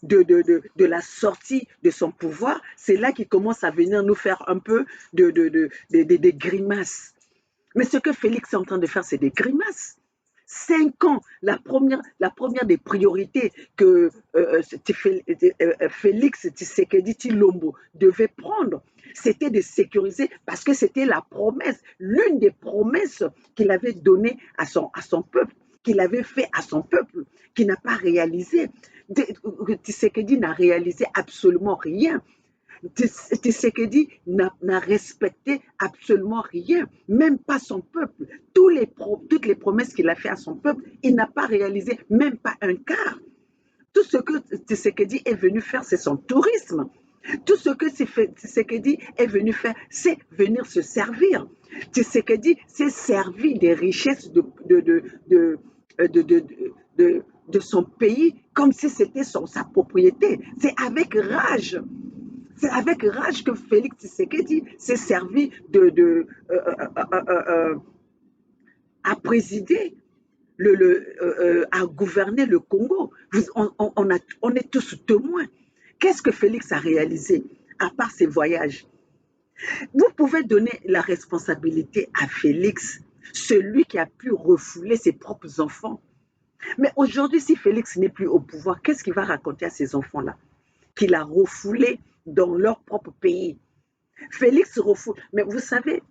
de la sortie de son pouvoir, c'est là qu'il commence à venir nous faire un peu des grimaces. Mais ce que Félix est en train de faire, c'est des grimaces. 5 ans, la première des priorités que Félix Tshisekedi Tshilombo devait prendre, c'était de sécuriser, parce que c'était la promesse, l'une des promesses qu'il avait données à son peuple, qu'il avait fait à son peuple, qu'il n'a pas réalisé. Tshisekedi n'a réalisé absolument rien. Tshisekedi n'a respecté absolument rien, même pas son peuple. Toutes les promesses qu'il a fait à son peuple, il n'a pas réalisé même pas un quart. Tout ce que Tshisekedi est venu faire, c'est son tourisme. Tout ce que Tshisekedi est venu faire, c'est venir se servir. Tshisekedi s'est servi des richesses de son pays comme si c'était sa propriété. C'est avec rage. C'est avec rage que Félix Tshisekedi s'est servi à présider, à gouverner le Congo. On est tous témoins. Qu'est-ce que Félix a réalisé, à part ses voyages? Vous pouvez donner la responsabilité à Félix, celui qui a pu refouler ses propres enfants. Mais aujourd'hui, si Félix n'est plus au pouvoir, qu'est-ce qu'il va raconter à ces enfants-là? Qu'il a refoulé dans leur propre pays. Félix refoule. Mais vous savez,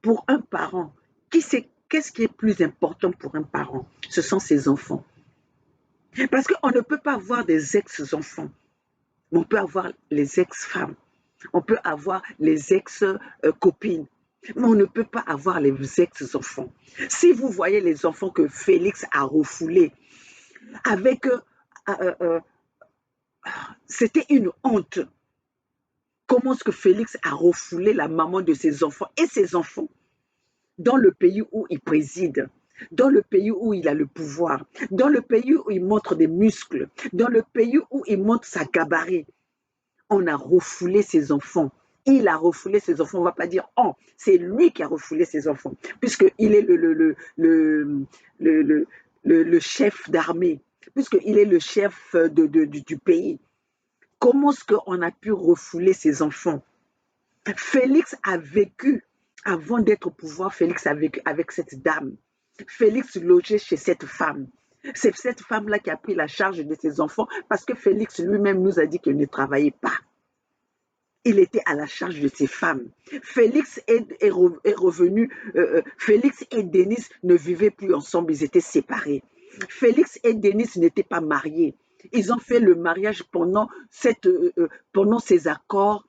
pour un parent, qu'est-ce qui est plus important pour un parent? Ce sont ses enfants. Parce qu'on ne peut pas avoir des ex-enfants. On peut avoir les ex-femmes. On peut avoir les ex-copines. Mais on ne peut pas avoir les ex-enfants. Si vous voyez les enfants que Félix a refoulés, c'était une honte. Comment est-ce que Félix a refoulé la maman de ses enfants et ses enfants dans le pays où il préside, dans le pays où il a le pouvoir, dans le pays où il montre des muscles, dans le pays où il montre sa gabarit? On a refoulé ses enfants. Il a refoulé ses enfants. On ne va pas dire oh, c'est lui qui a refoulé ses enfants, puisqu'il est le chef d'armée, puisqu'il est le chef du pays. Comment est-ce qu'on a pu refouler ces enfants? Félix a vécu, avant d'être au pouvoir, Félix a vécu avec cette dame. Félix logeait chez cette femme. C'est cette femme-là qui a pris la charge de ses enfants parce que Félix lui-même nous a dit qu'il ne travaillait pas. Il était à la charge de ses femmes. Félix est revenu, Félix et Denise ne vivaient plus ensemble, ils étaient séparés. Félix et Denise n'étaient pas mariés. Ils ont fait le mariage pendant ces accords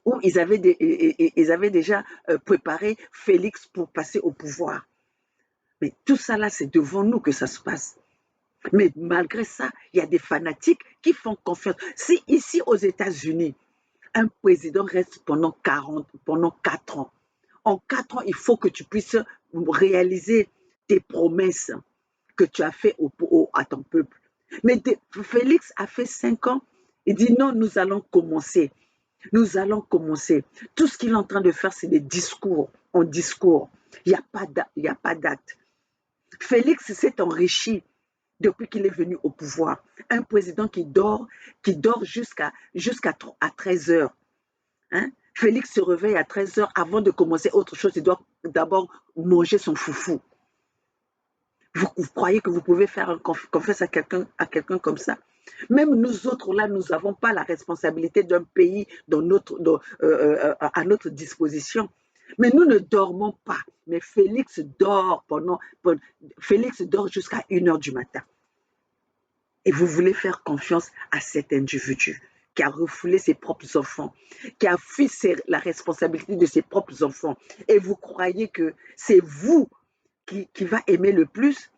où ils avaient déjà préparé Félix pour passer au pouvoir. Mais tout ça là, c'est devant nous que ça se passe. Mais malgré ça, il y a des fanatiques qui font confiance. Si ici aux États-Unis, un président reste pendant 4 ans, en 4 ans, il faut que tu puisses réaliser tes promesses que tu as fait à ton peuple. Mais Félix a fait 5 ans. Il dit non, nous allons commencer. Nous allons commencer. Tout ce qu'il est en train de faire, c'est des discours en discours. Il n'y a pas d'acte. Félix s'est enrichi depuis qu'il est venu au pouvoir. Un président qui dort jusqu'à 13 heures. Hein? Félix se réveille à 13 heures avant de commencer autre chose. Il doit d'abord manger son foufou. Vous croyez que vous pouvez faire confiance à quelqu'un comme ça? Même nous autres, là, nous n'avons pas la responsabilité d'un pays à notre disposition. Mais nous ne dormons pas. Mais Félix dort Félix dort jusqu'à 1 heure du matin. Et vous voulez faire confiance à cet individu qui a refoulé ses propres enfants, qui a fui la responsabilité de ses propres enfants. Et vous croyez que c'est vous qui va aimer le plus?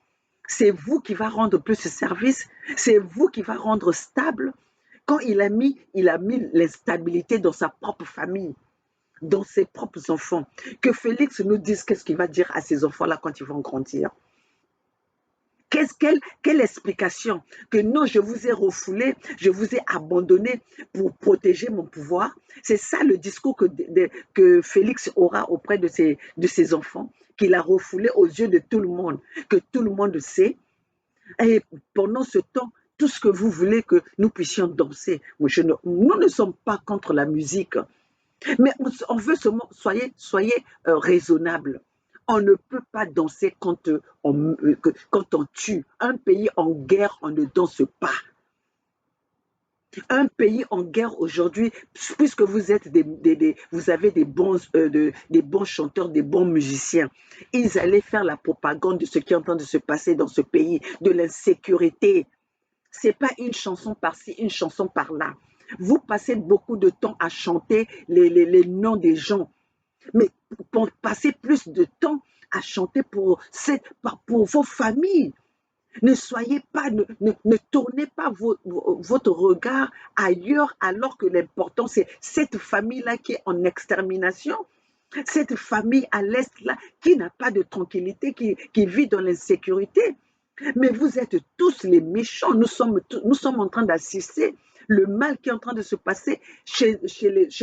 C'est vous qui va rendre plus de service? C'est vous qui va rendre stable? Quand il a mis l'instabilité dans sa propre famille, dans ses propres enfants. Que Félix nous dise qu'est-ce qu'il va dire à ces enfants-là quand ils vont grandir. Quelle explication? Que non, je vous ai refoulé, je vous ai abandonné pour protéger mon pouvoir. C'est ça le discours que Félix aura auprès de ses enfants, qu'il a refoulé aux yeux de tout le monde, que tout le monde sait. Et pendant ce temps, tout ce que vous voulez que nous puissions danser. Nous ne sommes pas contre la musique, mais on veut seulement, soyez raisonnables. On ne peut pas danser quand on tue. Un pays en guerre, on ne danse pas. Un pays en guerre aujourd'hui, puisque vous êtes vous avez des bons chanteurs, des bons musiciens, ils allaient faire la propagande de ce qui est en train de se passer dans ce pays, de l'insécurité. C'est pas une chanson par-ci, une chanson par-là. Vous passez beaucoup de temps à chanter les noms des gens, mais pour passer plus de temps à chanter pour vos familles. Ne soyez pas, ne tournez pas votre regard ailleurs alors que l'important c'est cette famille-là qui est en extermination, cette famille à l'Est-là qui n'a pas de tranquillité, qui vit dans l'insécurité. Mais vous êtes tous les méchants. Nous sommes en train d'assister le mal qui est en train de se passer chez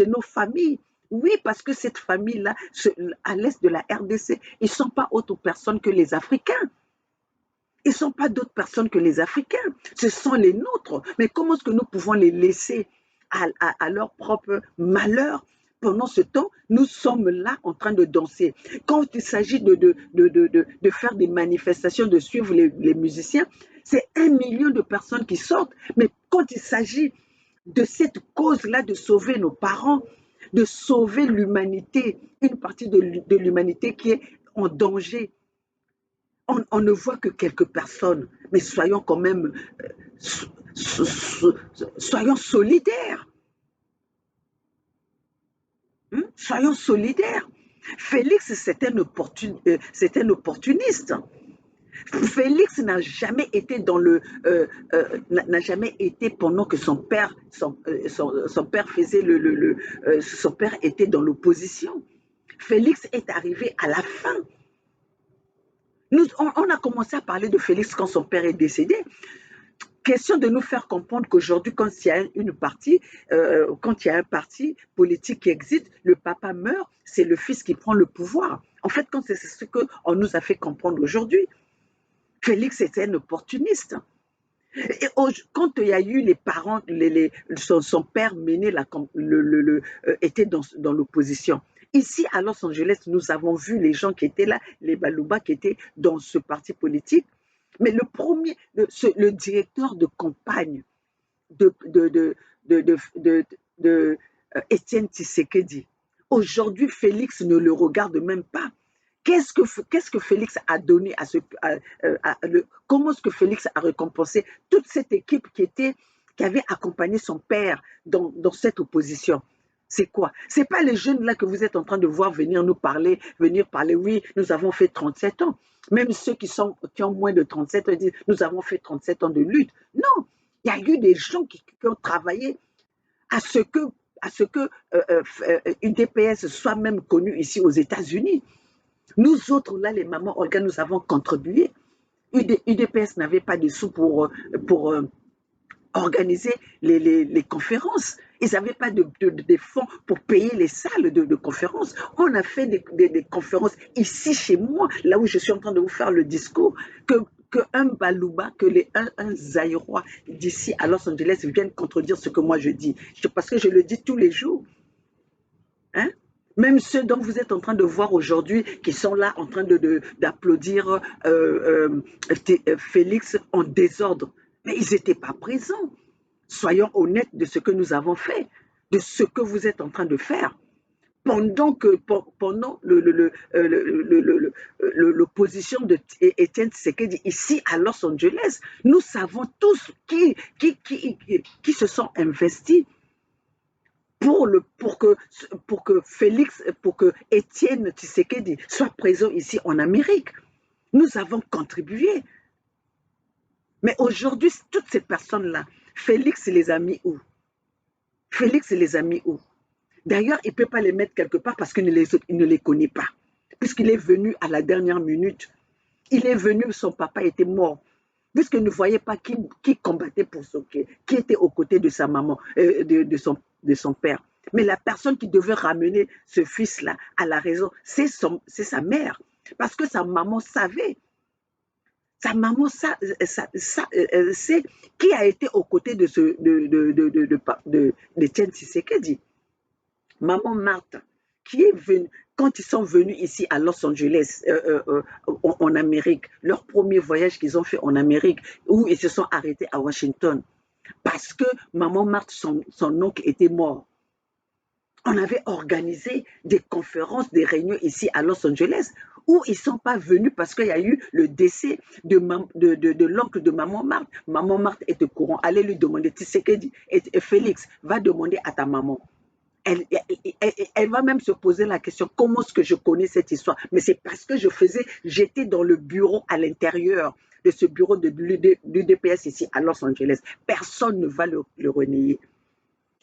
nos familles. Oui, parce que cette famille-là, à l'est de la RDC, ils ne sont pas autres personnes que les Africains. Ils ne sont pas d'autres personnes que les Africains. Ce sont les nôtres. Mais comment est-ce que nous pouvons les laisser à leur propre malheur? Pendant ce temps, nous sommes là en train de danser. Quand il s'agit de faire des manifestations, de suivre les musiciens, c'est 1 million de personnes qui sortent. Mais quand il s'agit de cette cause-là, de sauver nos parents, de sauver l'humanité, une partie de l'humanité qui est en danger, on ne voit que quelques personnes, mais soyons quand même, soyons solidaires. Soyons solidaires. Félix, c'est un opportuniste. Félix n'a jamais été n'a jamais été pendant que son père faisait son père était dans l'opposition. Félix est arrivé à la fin. On a commencé à parler de Félix quand son père est décédé. Question de nous faire comprendre qu'aujourd'hui, quand il y a quand il y a un parti politique qui existe, le papa meurt, c'est le fils qui prend le pouvoir. En fait, c'est ce qu'on nous a fait comprendre aujourd'hui. Félix était un opportuniste. Et quand il y a eu les parents, son père mené était dans l'opposition. Ici, à Los Angeles, nous avons vu les gens qui étaient là, les Balouba qui étaient dans ce parti politique. Mais le directeur de campagne de Étienne Tshisekedi, aujourd'hui, Félix ne le regarde même pas. Qu'est-ce que Félix a donné comment est-ce que Félix a récompensé toute cette équipe qui avait accompagné son père dans cette opposition? C'est quoi? C'est pas les jeunes là que vous êtes en train de voir venir parler, oui, nous avons fait 37 ans. Même ceux qui ont moins de 37 ans disent, nous avons fait 37 ans de lutte. Non, il y a eu des gens qui ont travaillé à ce que, UDPS soit même connu ici aux États-Unis. Nous autres, là, les mamans Olga, nous avons contribué. UDPS n'avait pas de sous pour organiser les conférences. Ils n'avaient pas de fonds pour payer les salles de conférences. On a fait des conférences ici chez moi, là où je suis en train de vous faire le discours, qu'un Balouba, un Zaïrois d'ici à Los Angeles vienne contredire ce que moi je dis. Parce que je le dis tous les jours. Hein? Même ceux dont vous êtes en train de voir aujourd'hui, qui sont là en train d'applaudir Félix en désordre, mais ils n'étaient pas présents. Soyons honnêtes de ce que nous avons fait, de ce que vous êtes en train de faire. Pendant l'opposition d'Étienne Tshisekedi ici à Los Angeles, nous savons tous qui se sont investis pour que Étienne Tshisekedi soit présent ici en Amérique. Nous avons contribué. Mais aujourd'hui, toutes ces personnes-là, Félix les a mis où? Félix les a mis où? D'ailleurs, il ne peut pas les mettre quelque part parce qu'il ne les connaît pas. Puisqu'il est venu à la dernière minute. Il est venu, son papa était mort. Puisqu'il ne voyait pas qui combattait pour qui était aux côtés de sa maman, de son père. Mais la personne qui devait ramener ce fils-là à la raison, c'est sa mère. Parce que sa maman savait. Sa maman sait qui a été aux côtés d'Étienne Tshisekedi. Maman Marthe, qui est venue, quand ils sont venus ici à Los Angeles, en Amérique, leur premier voyage qu'ils ont fait en Amérique, où ils se sont arrêtés à Washington, parce que maman Marthe, son oncle était mort. On avait organisé des conférences, des réunions ici à Los Angeles, où ils ne sont pas venus parce qu'il y a eu le décès de l'oncle de maman Marthe. Maman Marthe est au courant. Allez lui demander, Tshisekedi et Félix, va demander à ta maman. Elle va même se poser la question, comment est-ce que je connais cette histoire? Mais c'est parce que j'étais dans le bureau à l'intérieur de ce bureau de l'UDPS ici à Los Angeles. Personne ne va le renier.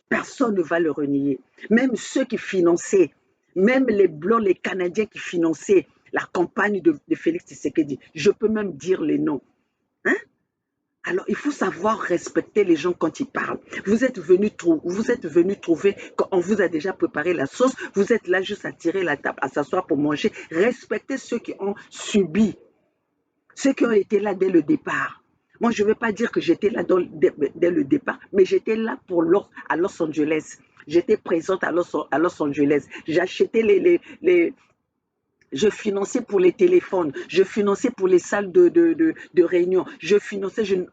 Personne ne va le renier. Même ceux qui finançaient, même les Blancs, les Canadiens qui finançaient la campagne de Félix Tshisekedi, je peux même dire les noms. Hein? Alors, il faut savoir respecter les gens quand ils parlent. Vous êtes venus trouver qu'on vous a déjà préparé la sauce. Vous êtes là juste à tirer la table, à s'asseoir pour manger. Respectez ceux qui ont subi, ceux qui ont été là dès le départ. Moi, je ne veux pas dire que j'étais là dès le départ, mais j'étais là à Los Angeles. J'étais présente à Los Angeles. J'achetais je finançais pour les téléphones, je finançais pour les salles de réunion,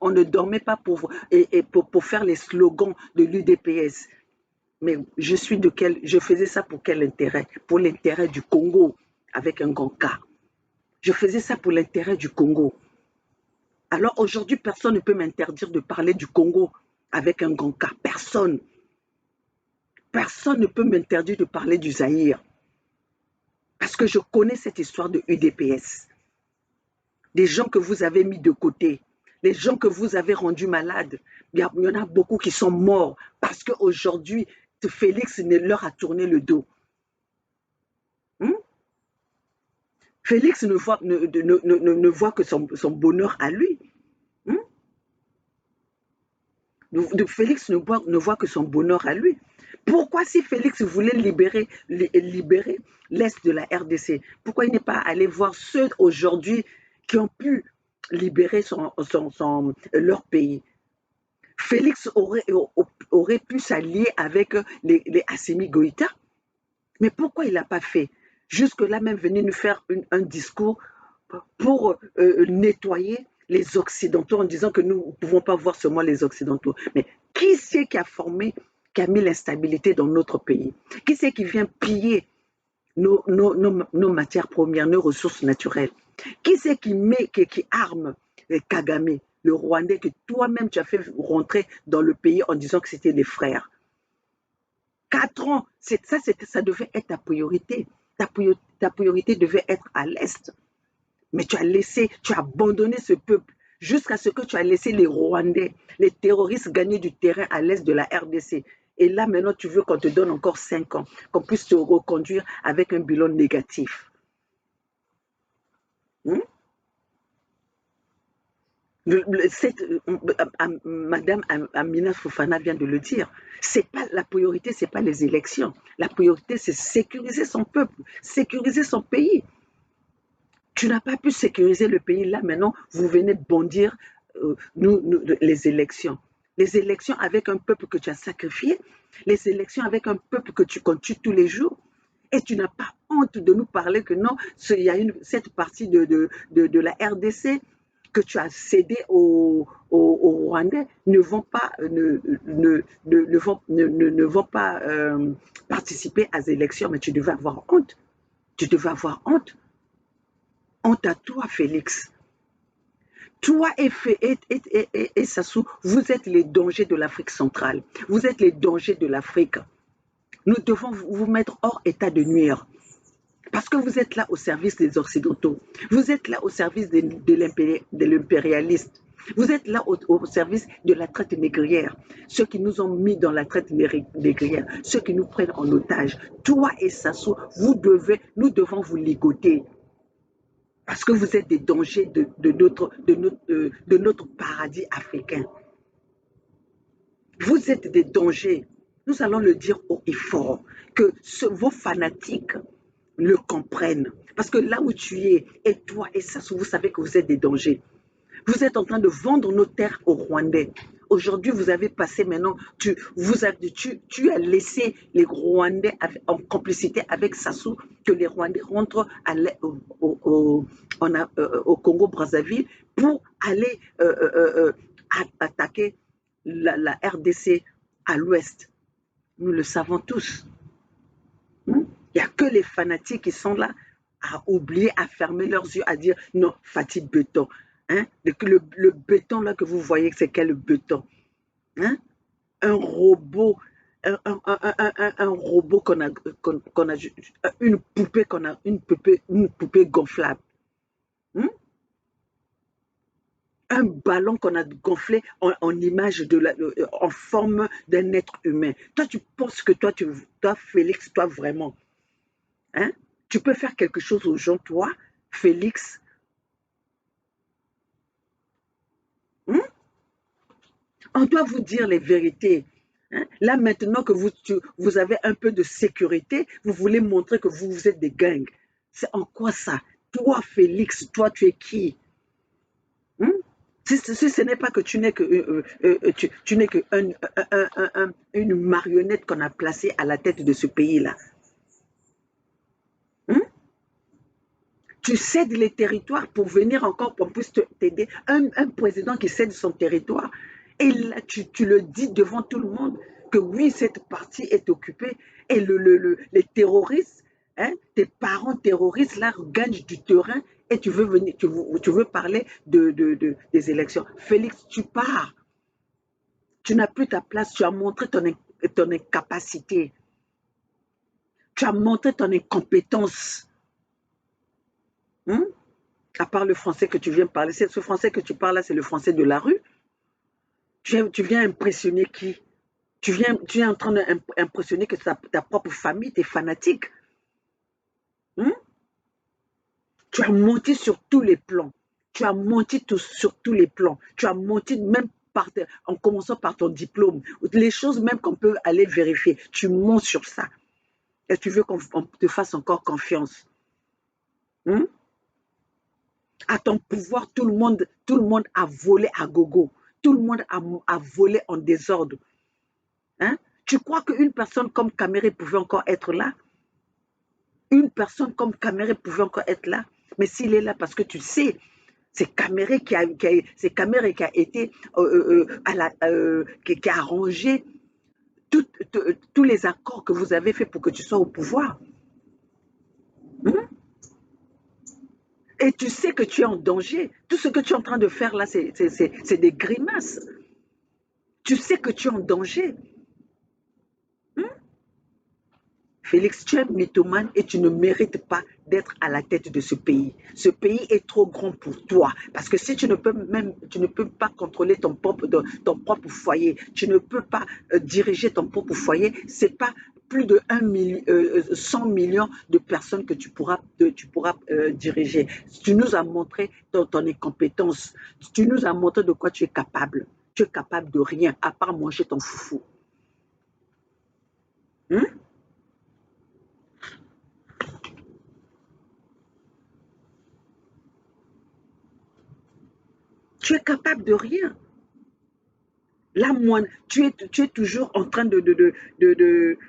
on ne dormait pas pour faire les slogans de l'UDPS. Mais je faisais ça pour quel intérêt? Pour l'intérêt du Congo, avec un grand K. Je faisais ça pour l'intérêt du Congo. Alors aujourd'hui, personne ne peut m'interdire de parler du Congo avec un grand K. Personne. Personne ne peut m'interdire de parler du Zaïre. Parce que je connais cette histoire de UDPS. Des gens que vous avez mis de côté, les gens que vous avez rendus malades. Il y en a beaucoup qui sont morts parce qu'aujourd'hui, Félix leur a tourné le dos. Félix ne voit que son bonheur à lui. Félix ne voit que son bonheur à lui. Pourquoi, si Félix voulait libérer l'Est de la RDC, pourquoi il n'est pas allé voir ceux aujourd'hui qui ont pu libérer leur pays. Félix aurait pu s'allier avec les Assimi Goïta, mais pourquoi il n'a pas fait? Jusque-là, même venir nous faire un discours pour nettoyer les Occidentaux en disant que nous ne pouvons pas voir seulement les Occidentaux. Mais qui c'est qui a formé, qui a mis l'instabilité dans notre pays? Qui c'est qui vient piller nos matières premières, nos ressources naturelles? Qui c'est qui arme Kagame, le Rwandais que toi-même tu as fait rentrer dans le pays en disant que c'était des frères? 4 ans, ça devait être ta priorité. Ta priorité devait être à l'Est. Mais tu as abandonné ce peuple jusqu'à ce que tu as laissé les Rwandais, les terroristes gagner du terrain à l'est de la RDC. Et là, maintenant, tu veux qu'on te donne encore 5 ans, qu'on puisse te reconduire avec un bilan négatif. Hmm? Madame Amina Fofana vient de le dire. C'est pas la priorité, c'est pas les élections. La priorité, c'est sécuriser son peuple, sécuriser son pays. Tu n'as pas pu sécuriser le pays. Là, maintenant, vous venez bondir les élections. Les élections avec un peuple que tu as sacrifié. Les élections avec un peuple que tu tues tous les jours. Et tu n'as pas honte de nous parler que non, il y a cette partie de la RDC que tu as cédé aux Rwandais ne vont pas, ne vont pas participer à ces élections. Mais tu devais avoir honte. Tu devais avoir honte. Honte à toi, Félix. Toi et Sassou, vous êtes les dangers de l'Afrique centrale. Vous êtes les dangers de l'Afrique. Nous devons vous mettre hors état de nuire. Parce que vous êtes là au service des Occidentaux. Vous êtes là au service de l'impérialiste. Vous êtes là au service de la traite négrière. Ceux qui nous ont mis dans la traite négrière, ceux qui nous prennent en otage. Toi et Sassou, nous devons vous ligoter. Parce que vous êtes des dangers de notre paradis africain. Vous êtes des dangers. Nous allons le dire haut et fort, que vos fanatiques le comprennent. Parce que là où tu es, et toi et Sassou, vous savez que vous êtes des dangers. Vous êtes en train de vendre nos terres aux Rwandais. Aujourd'hui, vous avez passé maintenant, tu as laissé les Rwandais en complicité avec Sassou, que les Rwandais rentrent au Congo-Brazzaville pour aller attaquer la RDC à l'ouest. Nous le savons tous. Il n'y a que les fanatiques qui sont là à oublier, à fermer leurs yeux, à dire non, Fatih Béton. Hein? Le béton là que vous voyez, c'est quel béton? Hein? Un robot, un robot qu'on a, une poupée une poupée gonflable. Un ballon qu'on a gonflé en image en forme d'un être humain. Toi, tu penses que toi, Félix, toi vraiment, hein? Tu peux faire quelque chose aux gens, toi, Félix? On doit vous dire les vérités. Hein? Là, maintenant que vous avez un peu de sécurité, vous voulez montrer que vous êtes des gangs. C'est en quoi ça? Toi, Félix, toi, tu es qui? Si ce n'est pas que tu n'es que une marionnette qu'on a placée à la tête de ce pays-là. Tu cèdes les territoires pour venir encore qu'on puisse t'aider. Un président qui cède son territoire. Et là, tu le dis devant tout le monde que oui, cette partie est occupée. Et les terroristes, hein, tes parents terroristes, là, gagnent du terrain et tu veux venir, tu veux parler des élections. Félix, tu pars. Tu n'as plus ta place. Tu as montré ton incapacité. Tu as montré ton incompétence. À part le français que tu viens parler, ce français que tu parles là, c'est le français de la rue. Tu viens impressionner qui? Tu es en train d'impressionner que ta propre famille, tes fanatiques. Tu as menti sur tous les plans. Tu as menti sur tous les plans. Tu as menti même en commençant par ton diplôme. Les choses même qu'on peut aller vérifier. Tu mens sur ça. Et tu veux qu'on te fasse encore confiance. À ton pouvoir, tout le monde a volé à gogo. Tout le monde a volé en désordre. Hein? Tu crois qu'une personne comme Kamere pouvait encore être là? Une personne comme Kamere pouvait encore être là? Mais s'il est là, parce que tu sais, c'est Kamere qui a été qui a arrangé tous les accords que vous avez faits pour que tu sois au pouvoir. Hein? Et tu sais que tu es en danger. Tout ce que tu es en train de faire là, c'est des grimaces. Tu sais que tu es en danger. Hein? Félix, tu es mythomane et tu ne mérites pas d'être à la tête de ce pays. Ce pays est trop grand pour toi. Parce que si tu ne peux pas contrôler ton propre foyer, tu ne peux pas diriger ton propre foyer, c'est pas plus de 100 millions de personnes que tu pourras diriger. Tu nous as montré ton incompétence. Tu nous as montré de quoi tu es capable. Tu es capable de rien, à part manger ton foufou. Hein? Tu es capable de rien. Là, moi, tu es toujours en train d'observer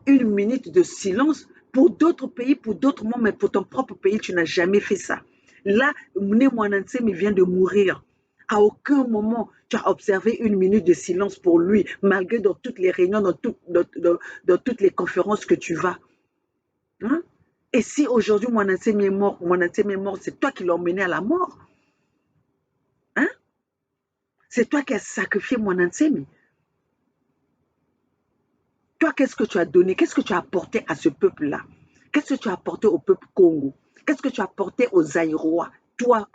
une minute de silence pour d'autres pays, pour d'autres mondes, mais pour ton propre pays, tu n'as jamais fait ça. Là, Mwanantsemi vient de mourir. À aucun moment, tu as observé une minute de silence pour lui, malgré dans toutes les réunions, dans toutes les conférences que tu vas. Hein? Et si aujourd'hui Mwanantsemi est mort, c'est toi qui l'as emmené à la mort. Hein? C'est toi qui as sacrifié Mwanantsemi. Toi, qu'est-ce que tu as donné? Qu'est-ce que tu as apporté à ce peuple-là? Qu'est-ce que tu as apporté au peuple Congo? Qu'est-ce que tu as apporté aux Aïrois? Toi,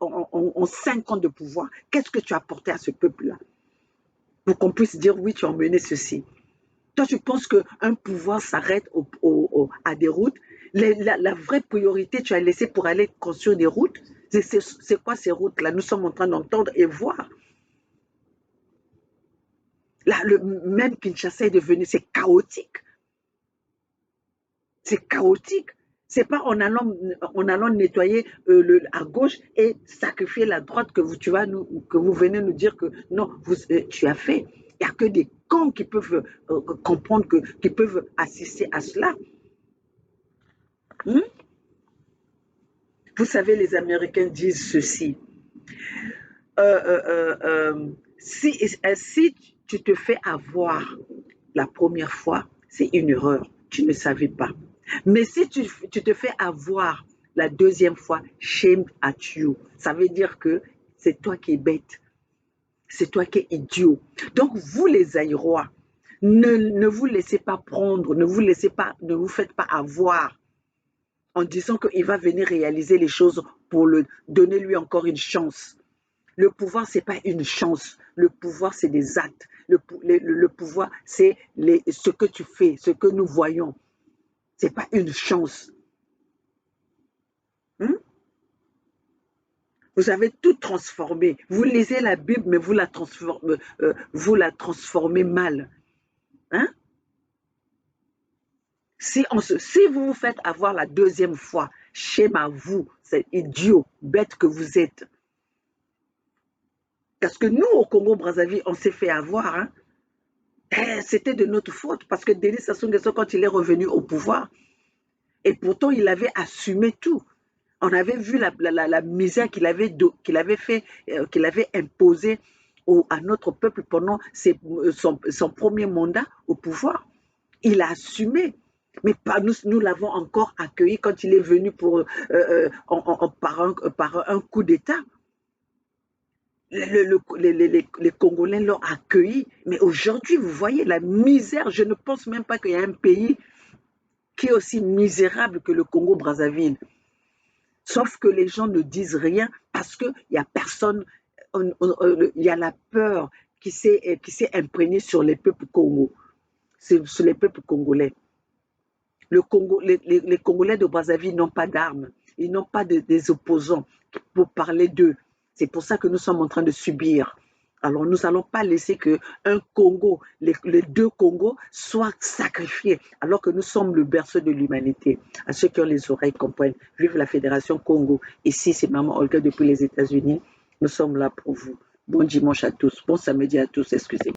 en 5 ans de pouvoir, qu'est-ce que tu as apporté à ce peuple-là? Pour qu'on puisse dire, oui, tu as emmené ceci. Toi, tu penses qu'un pouvoir s'arrête à des routes? La vraie priorité, tu as laissé pour aller construire des routes? C'est quoi ces routes-là? Nous sommes en train d'entendre et voir. Là, même Kinshasa est devenu, c'est chaotique. C'est chaotique. C'est pas en allant nettoyer à gauche et sacrifier la droite que vous venez nous dire que non, tu as fait. Il n'y a que des cons qui peuvent comprendre, qui peuvent assister à cela. Hmm? Vous savez, les Américains disent ceci. Si tu te fais avoir la première fois, c'est une erreur. Tu ne savais pas. Mais si tu te fais avoir la deuxième fois, shame at you. Ça veut dire que c'est toi qui es bête. C'est toi qui es idiot. Donc, vous les Aïrois, ne vous laissez pas prendre, ne vous faites pas avoir en disant qu'il va venir réaliser les choses pour donner lui encore une chance. Le pouvoir, ce n'est pas une chance. Le pouvoir, c'est des actes. Le pouvoir, c'est ce que tu fais, ce que nous voyons. Ce n'est pas une chance. Hein? Vous avez tout transformé. Vous lisez la Bible, mais vous la transformez mal. Hein? Si vous vous faites avoir la deuxième fois, shame à vous, c'est idiot, bête que vous êtes. Parce que nous, au Congo-Brazzaville, on s'est fait avoir. Hein? C'était de notre faute parce que Denis Sassou Nguesso, quand il est revenu au pouvoir, et pourtant il avait assumé tout. On avait vu la misère qu'il avait fait, qu'il avait imposée à notre peuple pendant son premier mandat au pouvoir. Il a assumé. Mais nous l'avons encore accueilli quand il est venu par un coup d'État. Les Congolais l'ont accueilli. Mais aujourd'hui, vous voyez la misère. Je ne pense même pas qu'il y a un pays qui est aussi misérable que le Congo-Brazzaville. Sauf que les gens ne disent rien parce qu'il n'y a personne, il y a la peur qui s'est imprégnée sur les peuples Congo, sur les peuples congolais. Les Congolais de Brazzaville n'ont pas d'armes, ils n'ont pas des opposants pour parler d'eux. C'est pour ça que nous sommes en train de subir. Alors, nous n'allons pas laisser qu'un Congo, les deux Congos, soient sacrifiés, alors que nous sommes le berceau de l'humanité. À ceux qui ont les oreilles comprennent. Vive la Fédération Congo. Ici, c'est Maman Olga depuis les États-Unis. Nous sommes là pour vous. Bon dimanche à tous. Bon samedi à tous, excusez-moi.